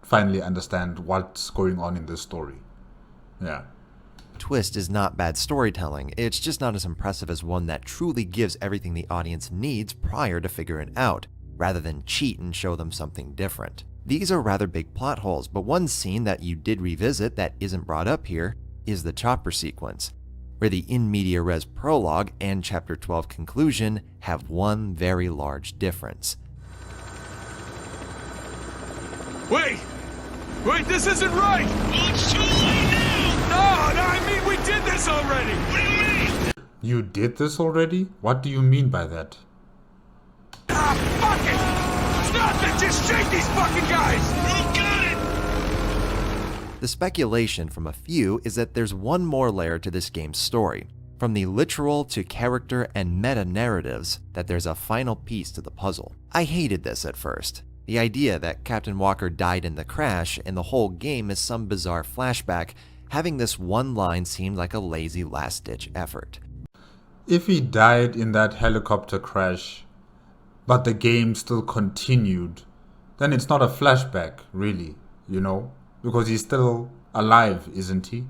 finally understand what's going on in this story. Yeah. twist is not bad storytelling, it's just not as impressive as one that truly gives everything the audience needs prior to figuring it out, rather than cheat and show them something different. These are rather big plot holes, but one scene that you did revisit that isn't brought up here is the chopper sequence, where the in media res prologue and chapter 12 conclusion have one very large difference. Wait, this isn't right! Well, it's too late now! No, I mean, we did this already! What do you mean? You did this already? What do you mean by that? Ah, fuck it! Stop it! Just shake these fucking guys! You got it! The speculation from a few is that there's one more layer to this game's story, from the literal to character and meta narratives, that there's a final piece to the puzzle. I hated this at first. The idea that Captain Walker died in the crash and the whole game is some bizarre flashback, having this one line seemed like a lazy last-ditch effort. If he died in that helicopter crash, but the game still continued, then it's not a flashback, really, because he's still alive, isn't he?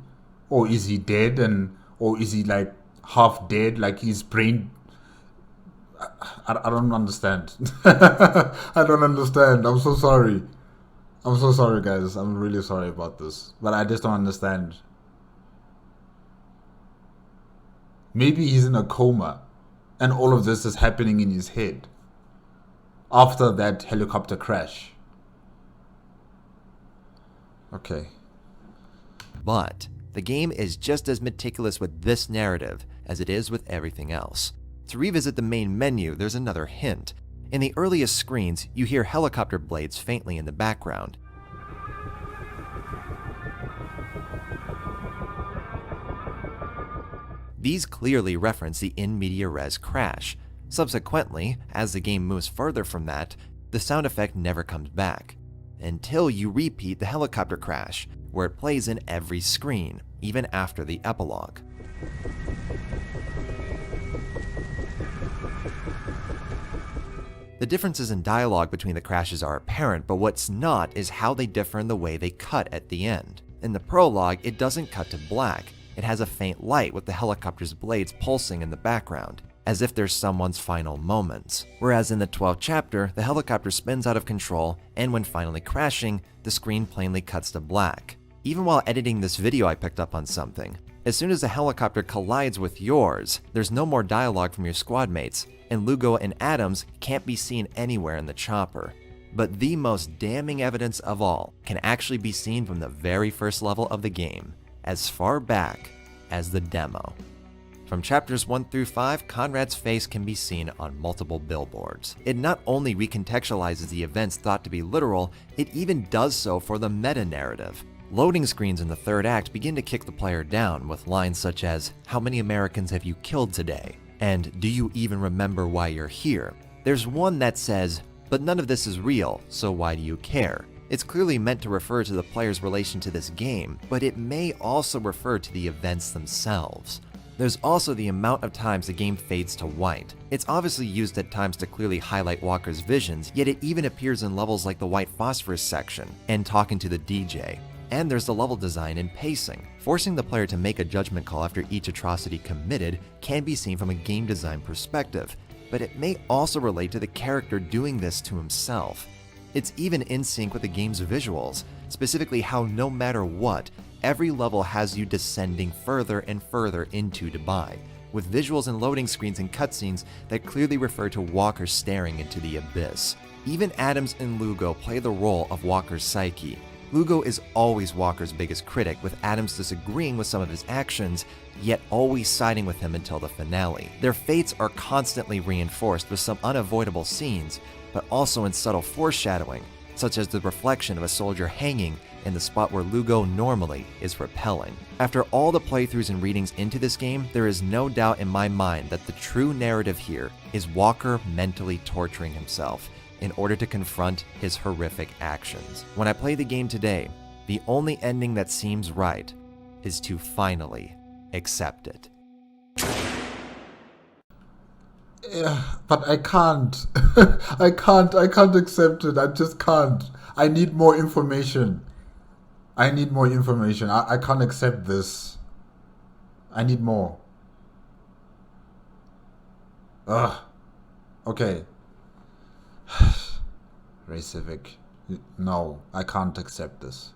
Or is he dead, or is he like half dead, like his brain... I don't understand. I don't understand. I'm so sorry. I'm so sorry, guys. I'm really sorry about this. But I just don't understand. Maybe he's in a coma and all of this is happening in his head after that helicopter crash. Okay. But the game is just as meticulous with this narrative as it is with everything else. To revisit the main menu, there's another hint. In the earliest screens, you hear helicopter blades faintly in the background. These clearly reference the in media res crash. Subsequently, as the game moves further from that, the sound effect never comes back, until you repeat the helicopter crash, where it plays in every screen, even after the epilogue. The differences in dialogue between the crashes are apparent, but what's not is how they differ in the way they cut at the end. In the prologue, it doesn't cut to black. It has a faint light with the helicopter's blades pulsing in the background, as if there's someone's final moments. Whereas in the 12th chapter, the helicopter spins out of control, and when finally crashing, the screen plainly cuts to black. Even while editing this video, I picked up on something. As soon as the helicopter collides with yours, there's no more dialogue from your squad mates, and Lugo and Adams can't be seen anywhere in the chopper. But the most damning evidence of all can actually be seen from the very first level of the game, as far back as the demo. From chapters 1 through 5, Conrad's face can be seen on multiple billboards. It not only recontextualizes the events thought to be literal, it even does so for the meta-narrative. Loading screens in the third act begin to kick the player down with lines such as, "How many Americans have you killed today?" and "Do you even remember why you're here?" There's one that says, But none of this is real, so why do you care? It's clearly meant to refer to the player's relation to this game, but it may also refer to the events themselves. There's also the amount of times the game fades to white. It's obviously used at times to clearly highlight Walker's visions, yet it even appears in levels like the white phosphorus section and talking to the DJ. And there's the level design and pacing. Forcing the player to make a judgment call after each atrocity committed can be seen from a game design perspective, but it may also relate to the character doing this to himself. It's even in sync with the game's visuals, specifically how no matter what, every level has you descending further and further into Dubai, with visuals and loading screens and cutscenes that clearly refer to Walker staring into the abyss. Even Adams and Lugo play the role of Walker's psyche. Lugo is always Walker's biggest critic, with Adams disagreeing with some of his actions, yet always siding with him until the finale. Their fates are constantly reinforced with some unavoidable scenes, but also in subtle foreshadowing, such as the reflection of a soldier hanging in the spot where Lugo normally is repelling. After all the playthroughs and readings into this game, there is no doubt in my mind that the true narrative here is Walker mentally torturing himself in order to confront his horrific actions. When I play the game today, the only ending that seems right is to finally accept it. Yeah, but I can't. I can't accept it. I just can't. I need more information. I can't accept this. I need more. Ugh. Okay. Raycevick. No, I can't accept this.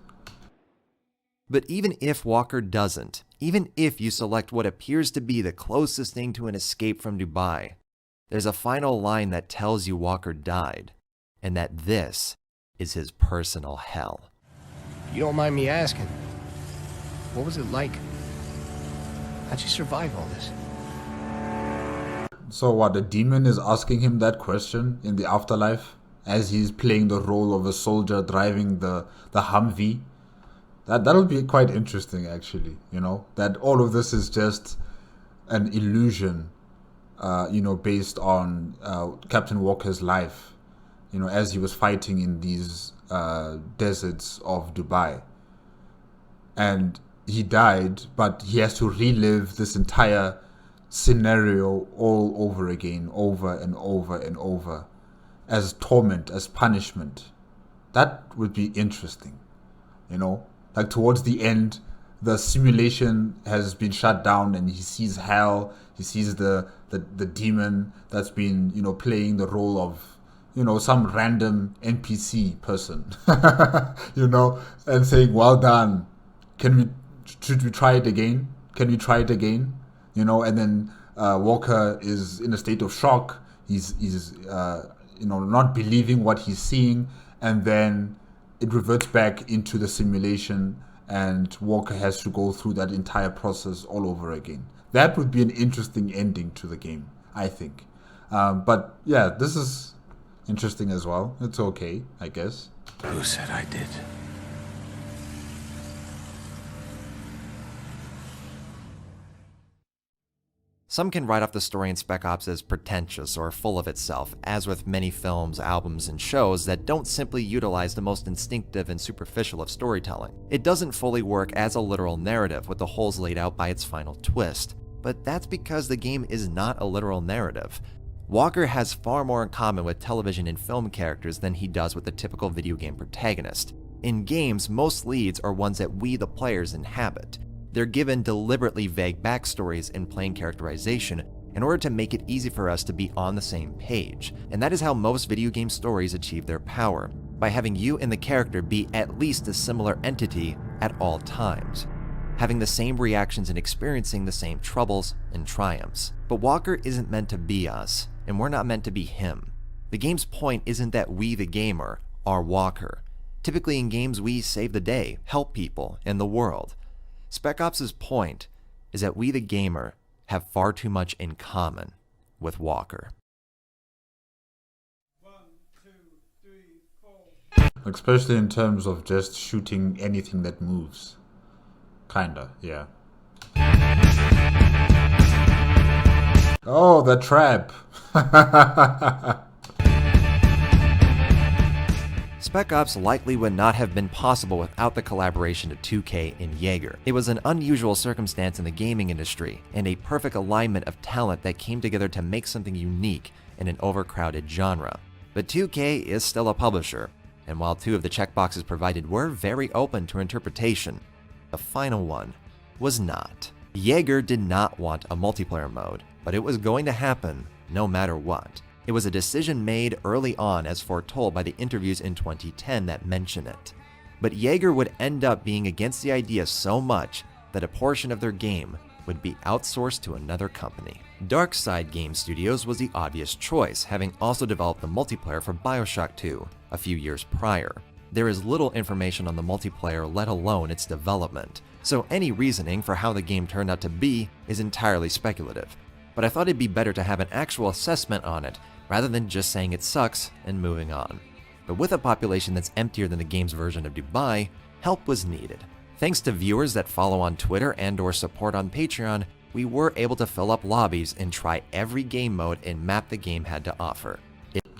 But even if Walker doesn't, even if you select what appears to be the closest thing to an escape from Dubai, there's a final line that tells you Walker died, and that this is his personal hell. You don't mind me asking, what was it like? How'd you survive all this? So what, the demon is asking him that question in the afterlife as he's playing the role of a soldier driving the Humvee? That'll be quite interesting, actually, you know, that all of this is just an illusion, based on Captain Walker's life, as he was fighting in these deserts of Dubai. And he died, but he has to relive this entire scenario all over again, over and over and over, as torment, as punishment. That would be interesting, like towards the end, the simulation has been shut down and he sees hell, he sees the demon that's been, playing the role of, some random NPC person, and saying, well done, should we try it again? Can we try it again? And then Walker is in a state of shock. He's not believing what he's seeing, and then it reverts back into the simulation, and Walker has to go through that entire process all over again. That would be an interesting ending to the game, I think. But yeah, this is interesting as well. It's okay, I guess. Who said I did? Some can write off the story in Spec Ops as pretentious or full of itself, as with many films, albums, and shows that don't simply utilize the most instinctive and superficial of storytelling. It doesn't fully work as a literal narrative with the holes laid out by its final twist, but that's because the game is not a literal narrative. Walker has far more in common with television and film characters than he does with the typical video game protagonist. In games, most leads are ones that we, the players, inhabit. They're given deliberately vague backstories and plain characterization in order to make it easy for us to be on the same page. And that is how most video game stories achieve their power, by having you and the character be at least a similar entity at all times, having the same reactions and experiencing the same troubles and triumphs. But Walker isn't meant to be us, and we're not meant to be him. The game's point isn't that we, the gamer, are Walker. Typically in games, we save the day, help people, and the world. Spec Ops' point is that we, the gamer, have far too much in common with Walker. 1, 2, 3, 4. Especially in terms of just shooting anything that moves. Kinda, yeah. Oh, the trap! Spec Ops likely would not have been possible without the collaboration of 2K and Jaeger. It was an unusual circumstance in the gaming industry, and a perfect alignment of talent that came together to make something unique in an overcrowded genre. But 2K is still a publisher, and while 2 of the checkboxes provided were very open to interpretation, the final one was not. Jaeger did not want a multiplayer mode, but it was going to happen no matter what. It was a decision made early on, as foretold by the interviews in 2010 that mention it. But Jaeger would end up being against the idea so much that a portion of their game would be outsourced to another company. Darkside Game Studios was the obvious choice, having also developed the multiplayer for BioShock 2 a few years prior. There is little information on the multiplayer, let alone its development, so any reasoning for how the game turned out to be is entirely speculative. But I thought it'd be better to have an actual assessment on it, rather than just saying it sucks and moving on. But with a population that's emptier than the game's version of Dubai, help was needed. Thanks to viewers that follow on Twitter and/or support on Patreon, we were able to fill up lobbies and try every game mode and map the game had to offer.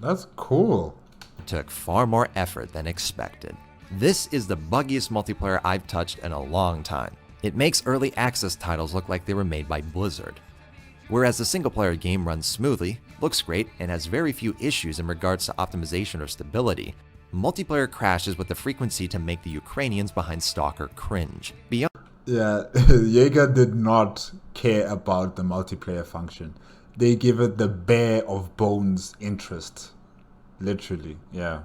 That's cool. It took far more effort than expected. This is the buggiest multiplayer I've touched in a long time. It makes early access titles look like they were made by Blizzard. Whereas the single-player game runs smoothly, looks great, and has very few issues in regards to optimization or stability, multiplayer crashes with the frequency to make the Ukrainians behind Stalker cringe. Beyond Yeah, Jaeger did not care about the multiplayer function. They give it the bare of bones interest. Literally, yeah.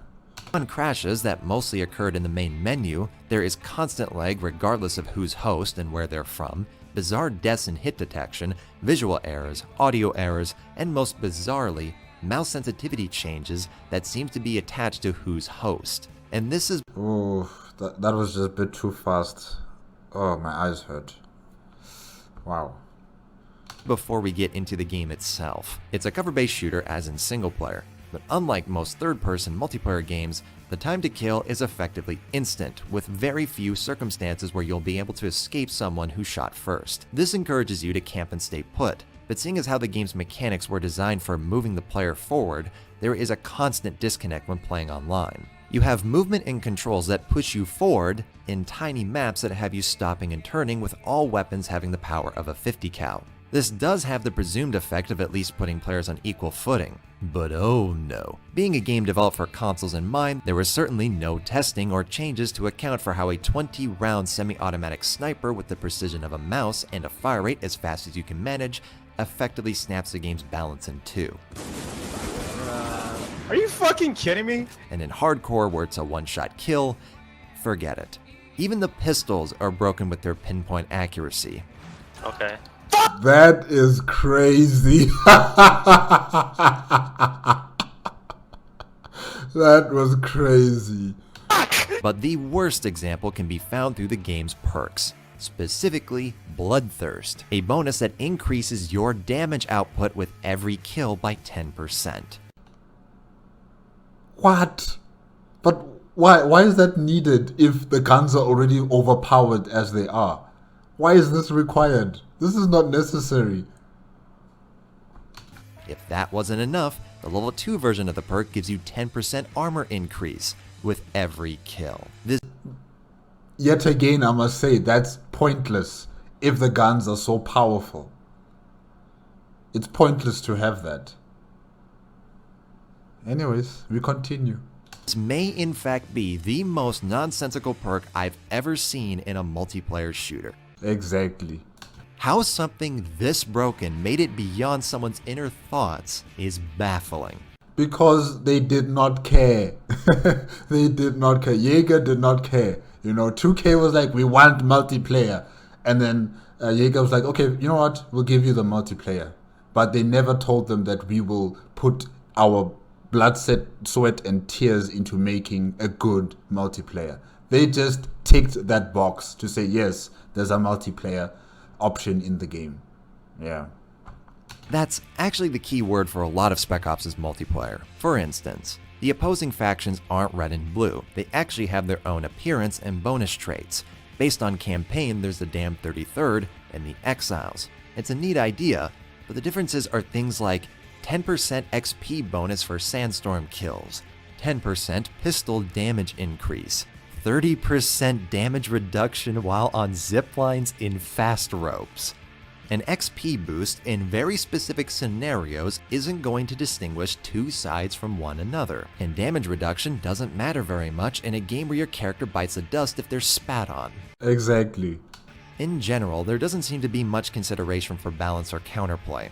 On crashes that mostly occurred in the main menu, there is constant lag regardless of who's host and where they're from, bizarre deaths and hit detection, visual errors, audio errors, and most bizarrely, mouse sensitivity changes that seem to be attached to who's host. And this is— Oh, that was just a bit too fast. Oh, my eyes hurt. Wow. before we get into the game itself. It's a cover-based shooter as in single player, but unlike most third-person multiplayer games, the time to kill is effectively instant, with very few circumstances where you'll be able to escape someone who shot first. This encourages you to camp and stay put, but seeing as how the game's mechanics were designed for moving the player forward, there is a constant disconnect when playing online. You have movement and controls that push you forward in tiny maps that have you stopping and turning, with all weapons having the power of a 50 cal. This does have the presumed effect of at least putting players on equal footing. But oh no. Being a game developed for consoles in mind, there was certainly no testing or changes to account for how a 20-round semi-automatic sniper with the precision of a mouse and a fire rate as fast as you can manage effectively snaps the game's balance in two. Are you fucking kidding me? And in hardcore, where it's a one-shot kill, forget it. Even the pistols are broken with their pinpoint accuracy. Okay. That is crazy. That was crazy. But the worst example can be found through the game's perks, specifically Bloodthirst, a bonus that increases your damage output with every kill by 10%. What? But why is that needed if the guns are already overpowered as they are? Why is this required? This is not necessary. If that wasn't enough, the level 2 version of the perk gives you 10% armor increase with every kill. This Yet again, I must say, that's pointless if the guns are so powerful. It's pointless to have that. Anyways, we continue. may in fact be the most nonsensical perk I've ever seen in a multiplayer shooter. Exactly. How something this broken made it beyond someone's inner thoughts is baffling. Because they did not care. They did not care. Jaeger did not care. You know, 2K was like, we want multiplayer. And then Jaeger was like, okay, you know what? We'll give you the multiplayer. But they never told them that we will put our blood, sweat, and tears into making a good multiplayer. They just ticked that box to say, yes, there's a multiplayer option in the game. Yeah. That's actually the key word for a lot of Spec Ops' multiplayer. For instance, the opposing factions aren't red and blue. They actually have their own appearance and bonus traits. Based on campaign, there's the Damned 33rd and the Exiles. It's a neat idea, but the differences are things like 10% XP bonus for Sandstorm kills, 10% pistol damage increase, 30% damage reduction while on zip lines in fast ropes. An XP boost in very specific scenarios isn't going to distinguish two sides from one another, and damage reduction doesn't matter very much in a game where your character bites the dust if they're spat on. Exactly. In general, there doesn't seem to be much consideration for balance or counterplay.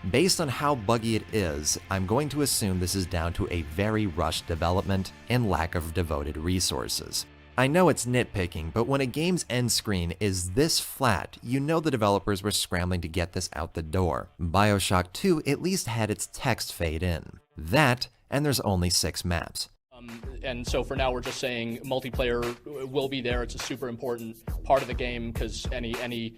Based on how buggy it is, I'm going to assume this is down to a very rushed development and lack of devoted resources. I know it's nitpicking, but when a game's end screen is this flat, you know the developers were scrambling to get this out the door. BioShock 2 at least had its text fade in. That, and there's only 6 maps. And so for now, we're just saying multiplayer will be there. It's a super important part of the game because any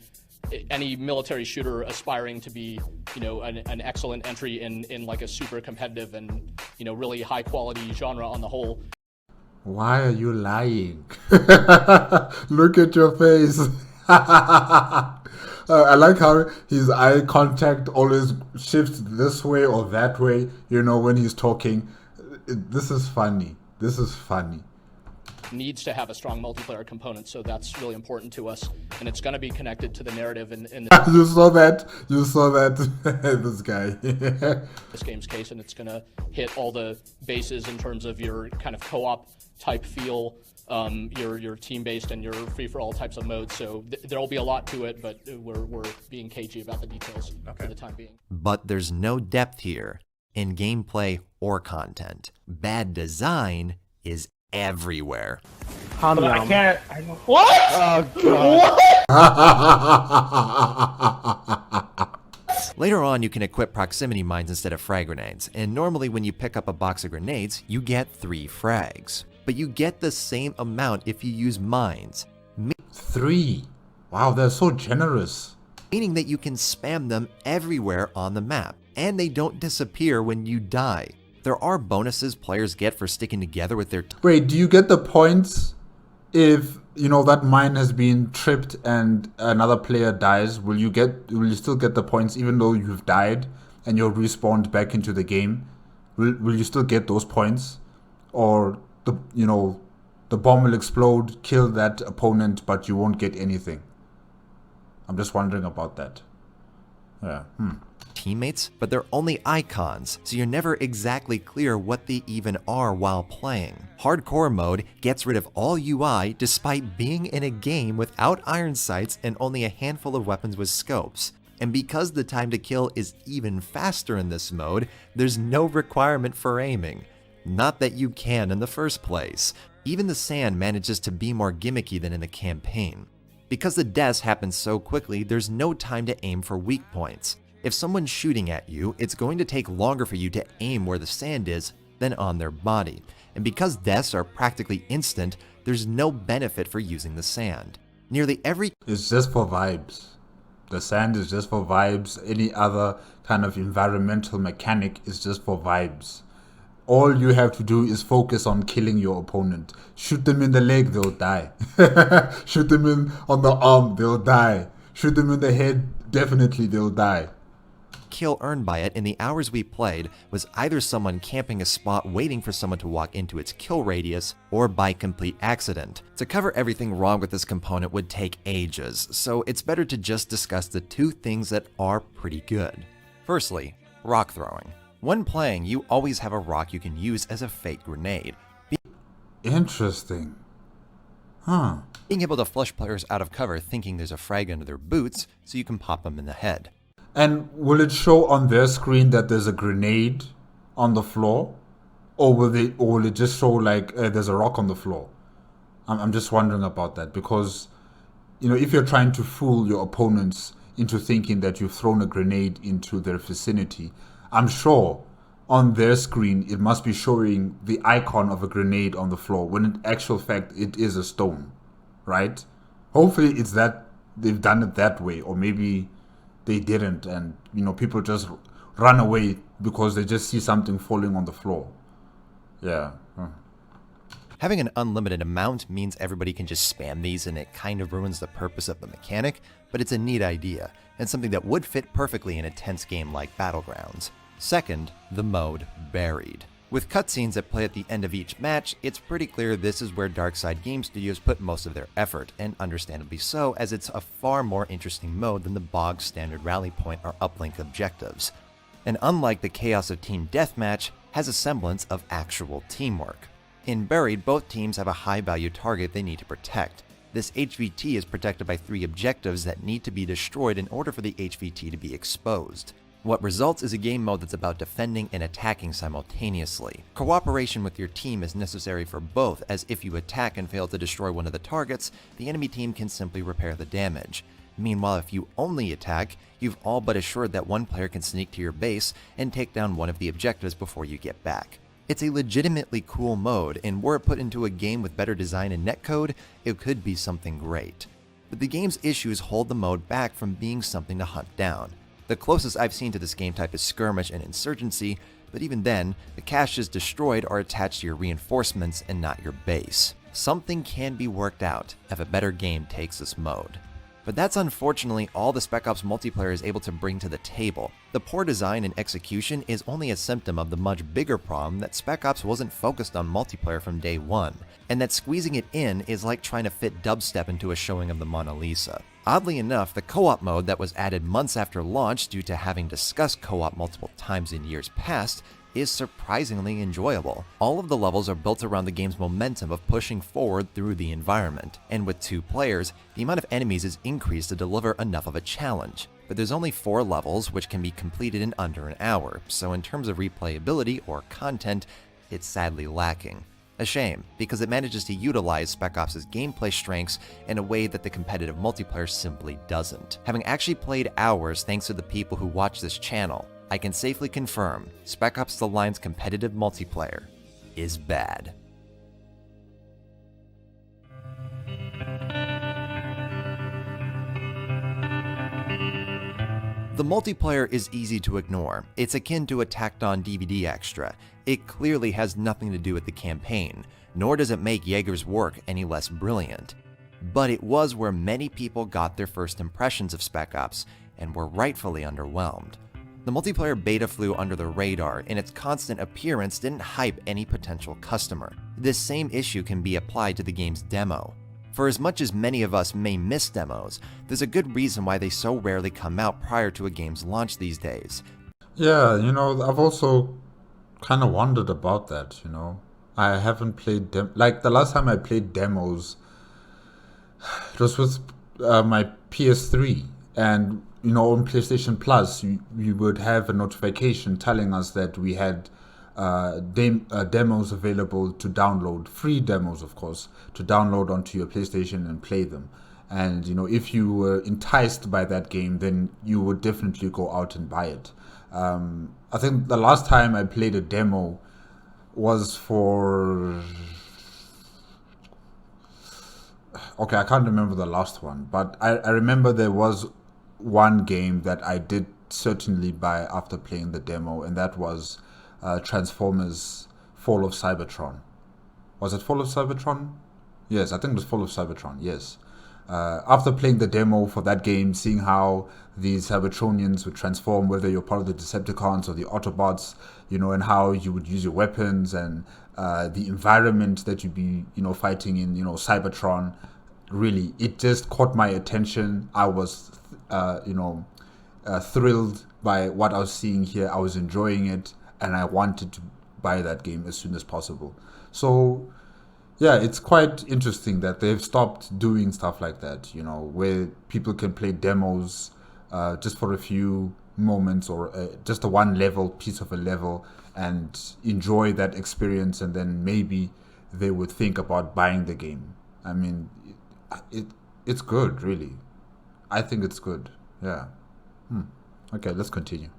military shooter aspiring to be, an excellent entry in like a super competitive and, really high quality genre on the whole. Why are you lying? Look at your face. I like how his eye contact always shifts this way or that way, when he's talking. This is funny. This is funny. Needs to have a strong multiplayer component, so that's really important to us, and it's going to be connected to the narrative in You saw that this guy. This game's case, and it's going to hit all the bases in terms of your kind of co-op type feel, your team-based and your free-for-all types of modes, so there will be a lot to it, but we're being cagey about the details for the time being. But there's no depth here, in gameplay or content. Bad design is everywhere. But I can't. What? Oh God. Later on, you can equip proximity mines instead of frag grenades, and normally when you pick up a box of grenades, you get 3 frags. But you get the same amount if you use mines. 3? Wow, they're so generous. Meaning that you can spam them everywhere on the map, and they don't disappear when you die. There are bonuses players get for sticking together with their... Wait, do you get the points if, that mine has been tripped and another player dies? Will you still get the points even though you've died and you're respawned back into the game? Will you still get those points? Or, the bomb will explode, kill that opponent, but you won't get anything? I'm just wondering about that. Yeah. Teammates, but they're only icons, so you're never exactly clear what they even are while playing. Hardcore mode gets rid of all UI despite being in a game without iron sights and only a handful of weapons with scopes. And because the time to kill is even faster in this mode, there's no requirement for aiming. Not that you can in the first place. Even the sand manages to be more gimmicky than in the campaign. Because the deaths happen so quickly, there's no time to aim for weak points. If someone's shooting at you, it's going to take longer for you to aim where the sand is than on their body. And because deaths are practically instant, there's no benefit for using the sand. Nearly every... It's just for vibes. The sand is just for vibes. Any other kind of environmental mechanic is just for vibes. All you have to do is focus on killing your opponent. Shoot them in the leg, they'll die. Shoot them on the arm, they'll die. Shoot them in the head, definitely they'll die. Kill earned by it in the hours we played was either someone camping a spot waiting for someone to walk into its kill radius, or by complete accident. To cover everything wrong with this component would take ages, so it's better to just discuss the 2 things that are pretty good. Firstly, rock throwing. When playing, you always have a rock you can use as a fake grenade. Interesting. Being able to flush players out of cover thinking there's a frag under their boots, so you can pop them in the head. And will it show on their screen that there's a grenade on the floor? Or will it just show like there's a rock on the floor? I'm just wondering about that, because if you're trying to fool your opponents into thinking that you've thrown a grenade into their vicinity, I'm sure on their screen it must be showing the icon of a grenade on the floor, when in actual fact it is a stone, right? Hopefully it's that they've done it that way, or maybe they didn't, and people just run away because they just see something falling on the floor. Yeah. Having an unlimited amount means everybody can just spam these, and it kind of ruins the purpose of the mechanic, but it's a neat idea, and something that would fit perfectly in a tense game like Battlegrounds. Second, the mode Buried. With cutscenes that play at the end of each match, it's pretty clear this is where Darkside Game Studios put most of their effort, and understandably so, as it's a far more interesting mode than the bog standard rally point or uplink objectives. And unlike the chaos of Team Deathmatch, has a semblance of actual teamwork. In Buried, both teams have a high-value target they need to protect. This HVT is protected by 3 objectives that need to be destroyed in order for the HVT to be exposed. What results is a game mode that's about defending and attacking simultaneously. Cooperation with your team is necessary for both, as if you attack and fail to destroy one of the targets, the enemy team can simply repair the damage. Meanwhile, if you only attack, you've all but assured that one player can sneak to your base and take down one of the objectives before you get back. It's a legitimately cool mode, and were it put into a game with better design and netcode, it could be something great. But the game's issues hold the mode back from being something to hunt down. The closest I've seen to this game type is Skirmish and Insurgency, but even then, the caches destroyed are attached to your reinforcements and not your base. Something can be worked out if a better game takes this mode. But that's unfortunately all the Spec Ops multiplayer is able to bring to the table. The poor design and execution is only a symptom of the much bigger problem that Spec Ops wasn't focused on multiplayer from day one, and that squeezing it in is like trying to fit dubstep into a showing of the Mona Lisa. Oddly enough, the co-op mode that was added months after launch due to having discussed co-op multiple times in years past is surprisingly enjoyable. All of the levels are built around the game's momentum of pushing forward through the environment, and with 2 players, the amount of enemies is increased to deliver enough of a challenge. But there's only 4 levels, which can be completed in under an hour, so in terms of replayability or content, it's sadly lacking. A shame, because it manages to utilize Spec Ops' gameplay strengths in a way that the competitive multiplayer simply doesn't. Having actually played hours thanks to the people who watch this channel, I can safely confirm Spec Ops: The Line's competitive multiplayer is bad. The multiplayer is easy to ignore. It's akin to a tacked-on DVD extra. It clearly has nothing to do with the campaign, nor does it make Jaeger's work any less brilliant. But it was where many people got their first impressions of Spec Ops and were rightfully underwhelmed. The multiplayer beta flew under the radar, and its constant appearance didn't hype any potential customer. This same issue can be applied to the game's demo. For as much as many of us may miss demos, there's a good reason why they so rarely come out prior to a game's launch these days. Yeah, I've also kind of wondered about that, I haven't played like the last time I played demos, it was with my PS3, and on PlayStation Plus, you would have a notification telling us that we had demos available to download, free demos, of course, to download onto your PlayStation and play them. And, if you were enticed by that game, then you would definitely go out and buy it. I think the last time I played a demo was for... Okay, I can't remember the last one, but I remember there was one game that I did certainly buy after playing the demo, and that was Transformers Fall of Cybertron. Was it Fall of Cybertron? Yes, I think it was Fall of Cybertron, yes. After playing the demo for that game, seeing how these Cybertronians would transform, whether you're part of the Decepticons or the Autobots, and how you would use your weapons and the environment that you'd be, fighting in, Cybertron, really, it just caught my attention. I was, thrilled by what I was seeing here. I was enjoying it, and I wanted to buy that game as soon as possible. So, yeah, it's quite interesting that they've stopped doing stuff like that, where people can play demos just for a few moments or just a piece of a level and enjoy that experience, and then maybe they would think about buying the game. I mean, it's good, really. I think it's good, yeah. Okay, let's continue.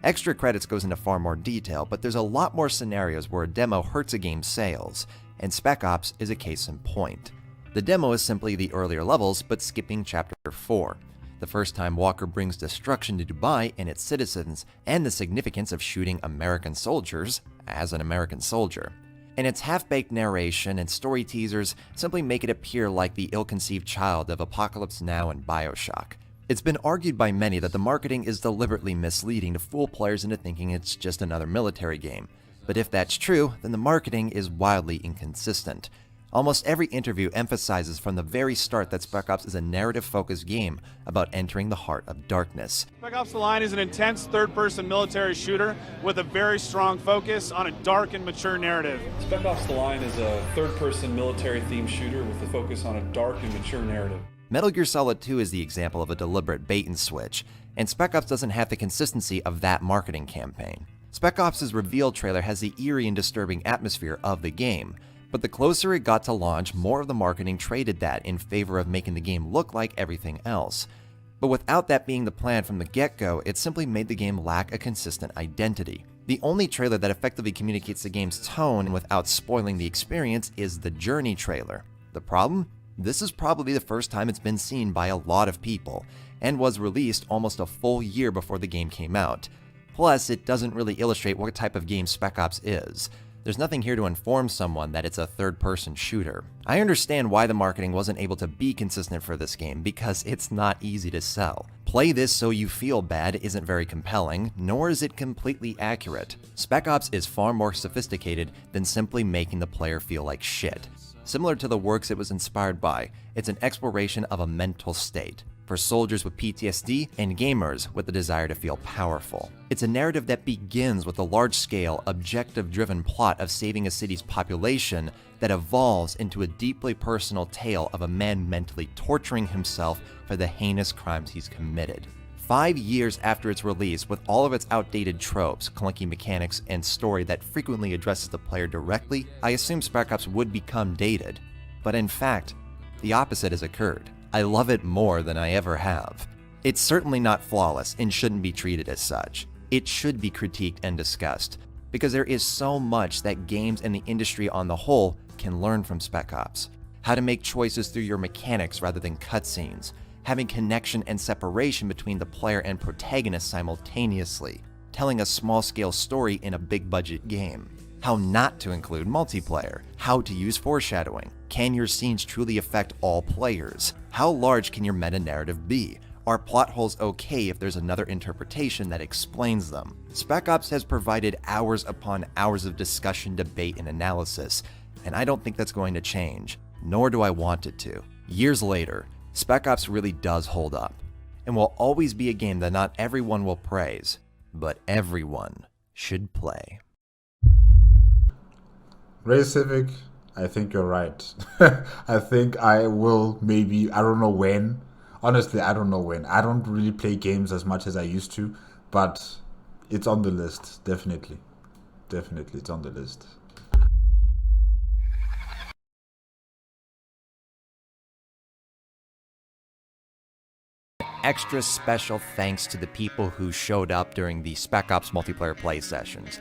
Extra credits goes into far more detail, but there's a lot more scenarios where a demo hurts a game's sales, and Spec Ops is a case in point. The demo is simply the earlier levels, but skipping Chapter 4, the first time Walker brings destruction to Dubai and its citizens, and the significance of shooting American soldiers as an American soldier. And its half-baked narration and story teasers simply make it appear like the ill-conceived child of Apocalypse Now and BioShock. It's been argued by many that the marketing is deliberately misleading to fool players into thinking it's just another military game. But if that's true, then the marketing is wildly inconsistent. Almost every interview emphasizes from the very start that Spec Ops is a narrative-focused game about entering the heart of darkness. Spec Ops: The Line is an intense third-person military shooter with a very strong focus on a dark and mature narrative. Spec Ops: The Line is a third-person military-themed shooter with a focus on a dark and mature narrative. Metal Gear Solid 2 is the example of a deliberate bait-and-switch, and Spec Ops doesn't have the consistency of that marketing campaign. Spec Ops' reveal trailer has the eerie and disturbing atmosphere of the game, but the closer it got to launch, more of the marketing traded that in favor of making the game look like everything else. But without that being the plan from the get-go, it simply made the game lack a consistent identity. The only trailer that effectively communicates the game's tone without spoiling the experience is the Journey trailer. The problem? This is probably the first time it's been seen by a lot of people, and was released almost a full year before the game came out. Plus, it doesn't really illustrate what type of game Spec Ops is. There's nothing here to inform someone that it's a third-person shooter. I understand why the marketing wasn't able to be consistent for this game, because it's not easy to sell. Play this so you feel bad isn't very compelling, nor is it completely accurate. Spec Ops is far more sophisticated than simply making the player feel like shit. Similar to the works it was inspired by, it's an exploration of a mental state, for soldiers with PTSD and gamers with the desire to feel powerful. It's a narrative that begins with a large-scale, objective-driven plot of saving a city's population that evolves into a deeply personal tale of a man mentally torturing himself for the heinous crimes he's committed. 5 years after its release, with all of its outdated tropes, clunky mechanics, and story that frequently addresses the player directly, I assumed Spec Ops would become dated. But in fact, the opposite has occurred. I love it more than I ever have. It's certainly not flawless and shouldn't be treated as such. It should be critiqued and discussed, because there is so much that games and the industry on the whole can learn from Spec Ops. How to make choices through your mechanics rather than cutscenes, having connection and separation between the player and protagonist simultaneously, telling a small-scale story in a big-budget game, how not to include multiplayer, how to use foreshadowing, can your scenes truly affect all players, how large can your meta-narrative be, are plot holes okay if there's another interpretation that explains them. Spec Ops has provided hours upon hours of discussion, debate, and analysis, and I don't think that's going to change, nor do I want it to. Years later, Spec Ops really does hold up, and will always be a game that not everyone will praise, but everyone should play. Raycevick, I think you're right. I think I will maybe, I don't know when. Honestly, I don't know when. I don't really play games as much as I used to, but it's on the list, definitely. Definitely, it's on the list. Extra special thanks to the people who showed up during the Spec Ops multiplayer play sessions.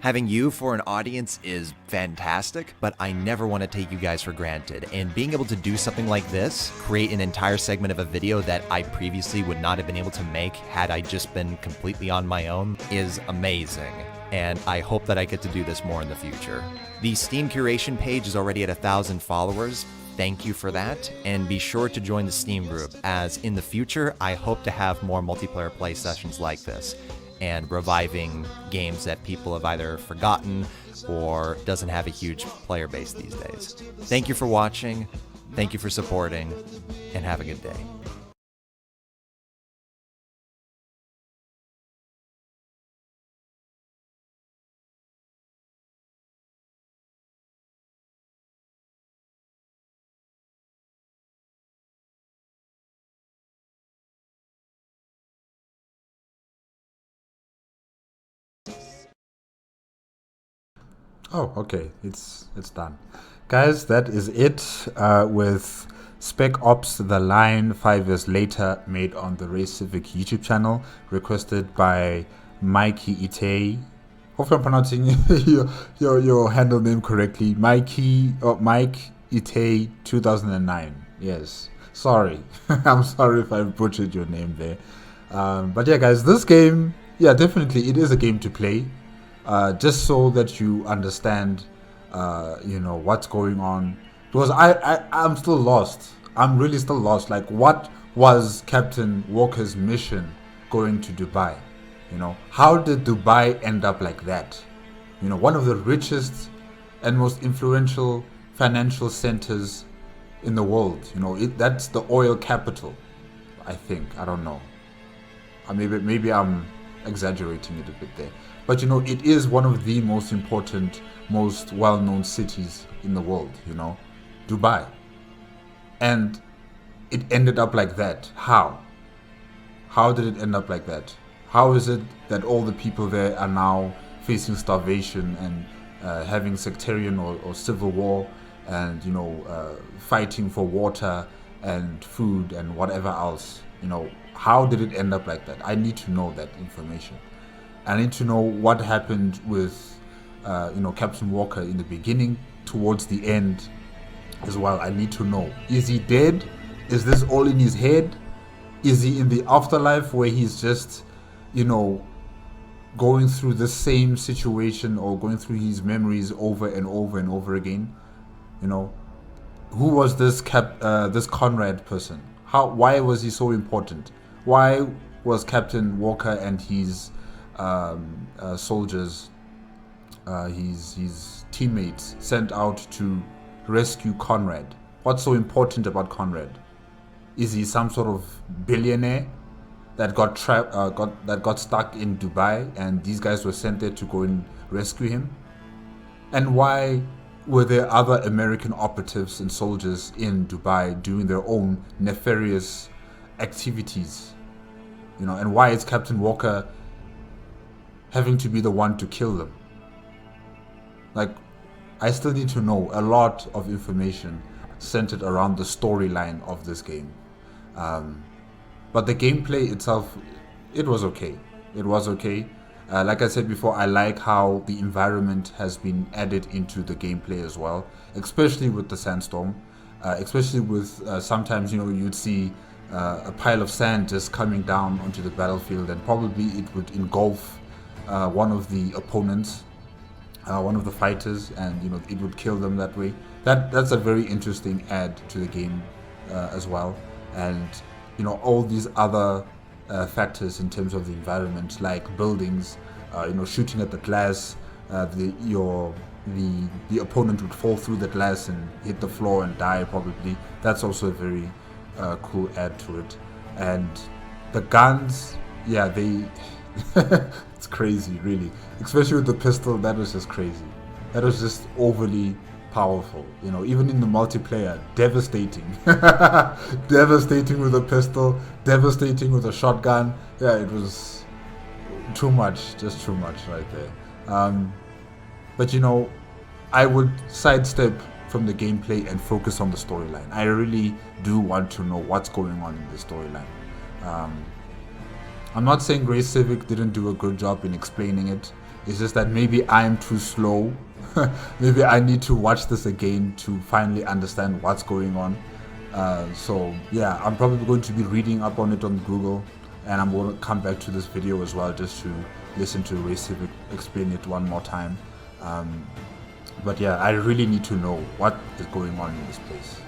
Having you for an audience is fantastic, but I never want to take you guys for granted, and being able to do something like this, create an entire segment of a video that I previously would not have been able to make had I just been completely on my own, is amazing, and I hope that I get to do this more in the future. The Steam curation page is already at 1,000 followers. Thank you for that, and be sure to join the Steam group, as in the future I hope to have more multiplayer play sessions like this, and reviving games that people have either forgotten or doesn't have a huge player base these days. Thank you for watching, thank you for supporting, and have a good day. Oh, okay, it's done. Guys, that is it with Spec Ops: The Line 5 years later, made on the Raycevick YouTube channel, requested by Mikey Ite. Hopefully I'm pronouncing your handle name correctly. Mike Ite 2009. Yes, sorry. I'm sorry if I butchered your name there. But yeah, guys, this game, yeah, definitely it is a game to play. Just so that you understand, what's going on. Because I'm still lost. I'm really still lost. Like, what was Captain Walker's mission going to Dubai? How did Dubai end up like that? You know, one of the richest and most influential financial centers in the world. You know, that's the oil capital, I think. I don't know. Maybe I'm exaggerating it a bit there. But you know, it is one of the most important, most well-known cities in the world, you know, Dubai. And it ended up like that. How? How did it end up like that? How is it that all the people there are now facing starvation and having sectarian or civil war and, you know, fighting for water and food and whatever else? You know, how did it end up like that? I need to know that information. I need to know what happened with, you know, Captain Walker in the beginning, towards the end as well. I need to know. Is he dead? Is this all in his head? Is he in the afterlife where he's just, you know, going through the same situation or going through his memories over and over and over again? You know, who was this this Conrad person? Why was he so important? Why was Captain Walker and his soldiers, his teammates, sent out to rescue Conrad? What's so important about Conrad? Is he some sort of billionaire that got trapped, got stuck in Dubai, and these guys were sent there to go and rescue him? And why were there other American operatives and soldiers in Dubai doing their own nefarious activities? You know, and why is Captain Walker having to be the one to kill them? Like, I still need to know a lot of information centered around the storyline of this game. But the gameplay itself, it was okay. It was okay. Like I said before, I like how the environment has been added into the gameplay as well, especially with the sandstorm. Especially with sometimes, you know, you'd see a pile of sand just coming down onto the battlefield, and probably it would engulf one of the opponents, one of the fighters, and you know, it would kill them that way. That's a very interesting add to the game as well. And you know, all these other factors in terms of the environment, like buildings, you know, shooting at the glass, the opponent would fall through the glass and hit the floor and die probably. That's also a very cool add to it. And the guns, yeah, it's crazy, really. Especially with the pistol, that was just crazy. That was just overly powerful, you know. Even in the multiplayer, devastating. Devastating with a pistol, devastating with a shotgun. Yeah, it was too much, just too much right there. But you know, I would sidestep from the gameplay and focus on the storyline. I really do want to know what's going on in the storyline. I'm not saying Raycevick didn't do a good job in explaining it. It's just that maybe I'm too slow. Maybe I need to watch this again to finally understand what's going on. So yeah, I'm probably going to be reading up on it on Google, and I'm going to come back to this video as well just to listen to Raycevick explain it one more time. But yeah, I really need to know what is going on in this place,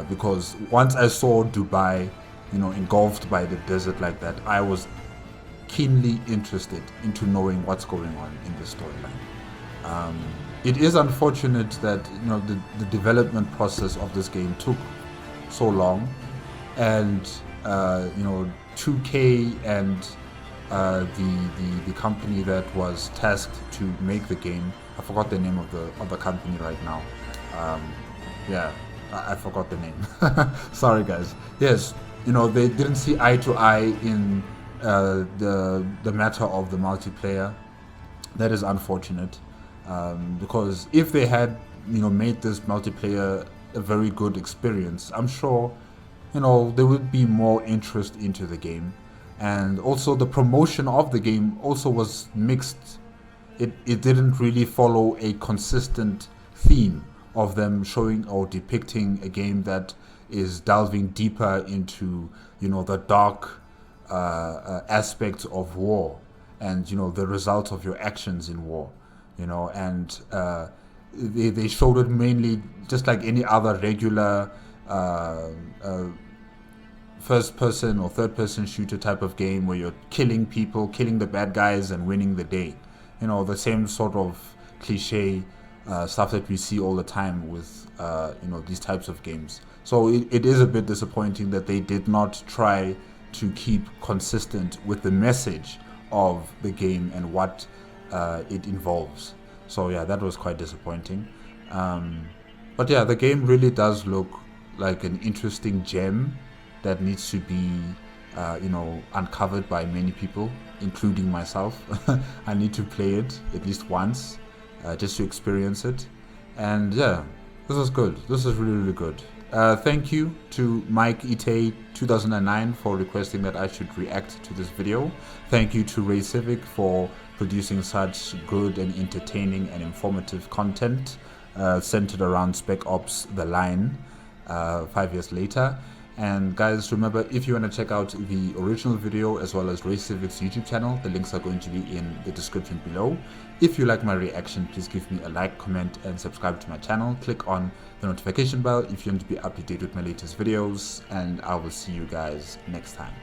because once I saw Dubai, you know, engulfed by the desert like that, I was keenly interested into knowing what's going on in this storyline. It is unfortunate that, you know, the development process of this game took so long, and you know, 2K and the company that was tasked to make the game, I forgot the name of the company right now. Yeah, I forgot the name. Sorry guys. Yes, you know, they didn't see eye to eye in the matter of the multiplayer. That is unfortunate, because if they had, you know, made this multiplayer a very good experience, I'm sure, you know, there would be more interest into the game. And also the promotion of the game also was mixed. It didn't really follow a consistent theme of them showing or depicting a game that is delving deeper into, you know, the dark aspects of war, and, you know, the results of your actions in war, you know. And they showed it mainly just like any other regular first person or third person shooter type of game, where you're killing people, killing the bad guys and winning the day, you know, the same sort of cliche stuff that we see all the time with you know, these types of games. So it is a bit disappointing that they did not try to keep consistent with the message of the game and what it involves. So yeah, that was quite disappointing. But yeah, the game really does look like an interesting gem that needs to be you know, uncovered by many people, including myself. I need to play it at least once just to experience it. And yeah, this was good. This is really, really good. Thank you to Mike Ite 2009 for requesting that I should react to this video. Thank you to Raycevick for producing such good and entertaining and informative content centered around Spec Ops: The Line 5 years later. And guys, remember, if you want to check out the original video as well as Raycevick's YouTube channel, the links are going to be in the description below. If you like my reaction, please give me a like, comment, and subscribe to my channel. Click on the notification bell if you want to be up to date with my latest videos, and I will see you guys next time.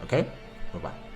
Okay? Bye-bye.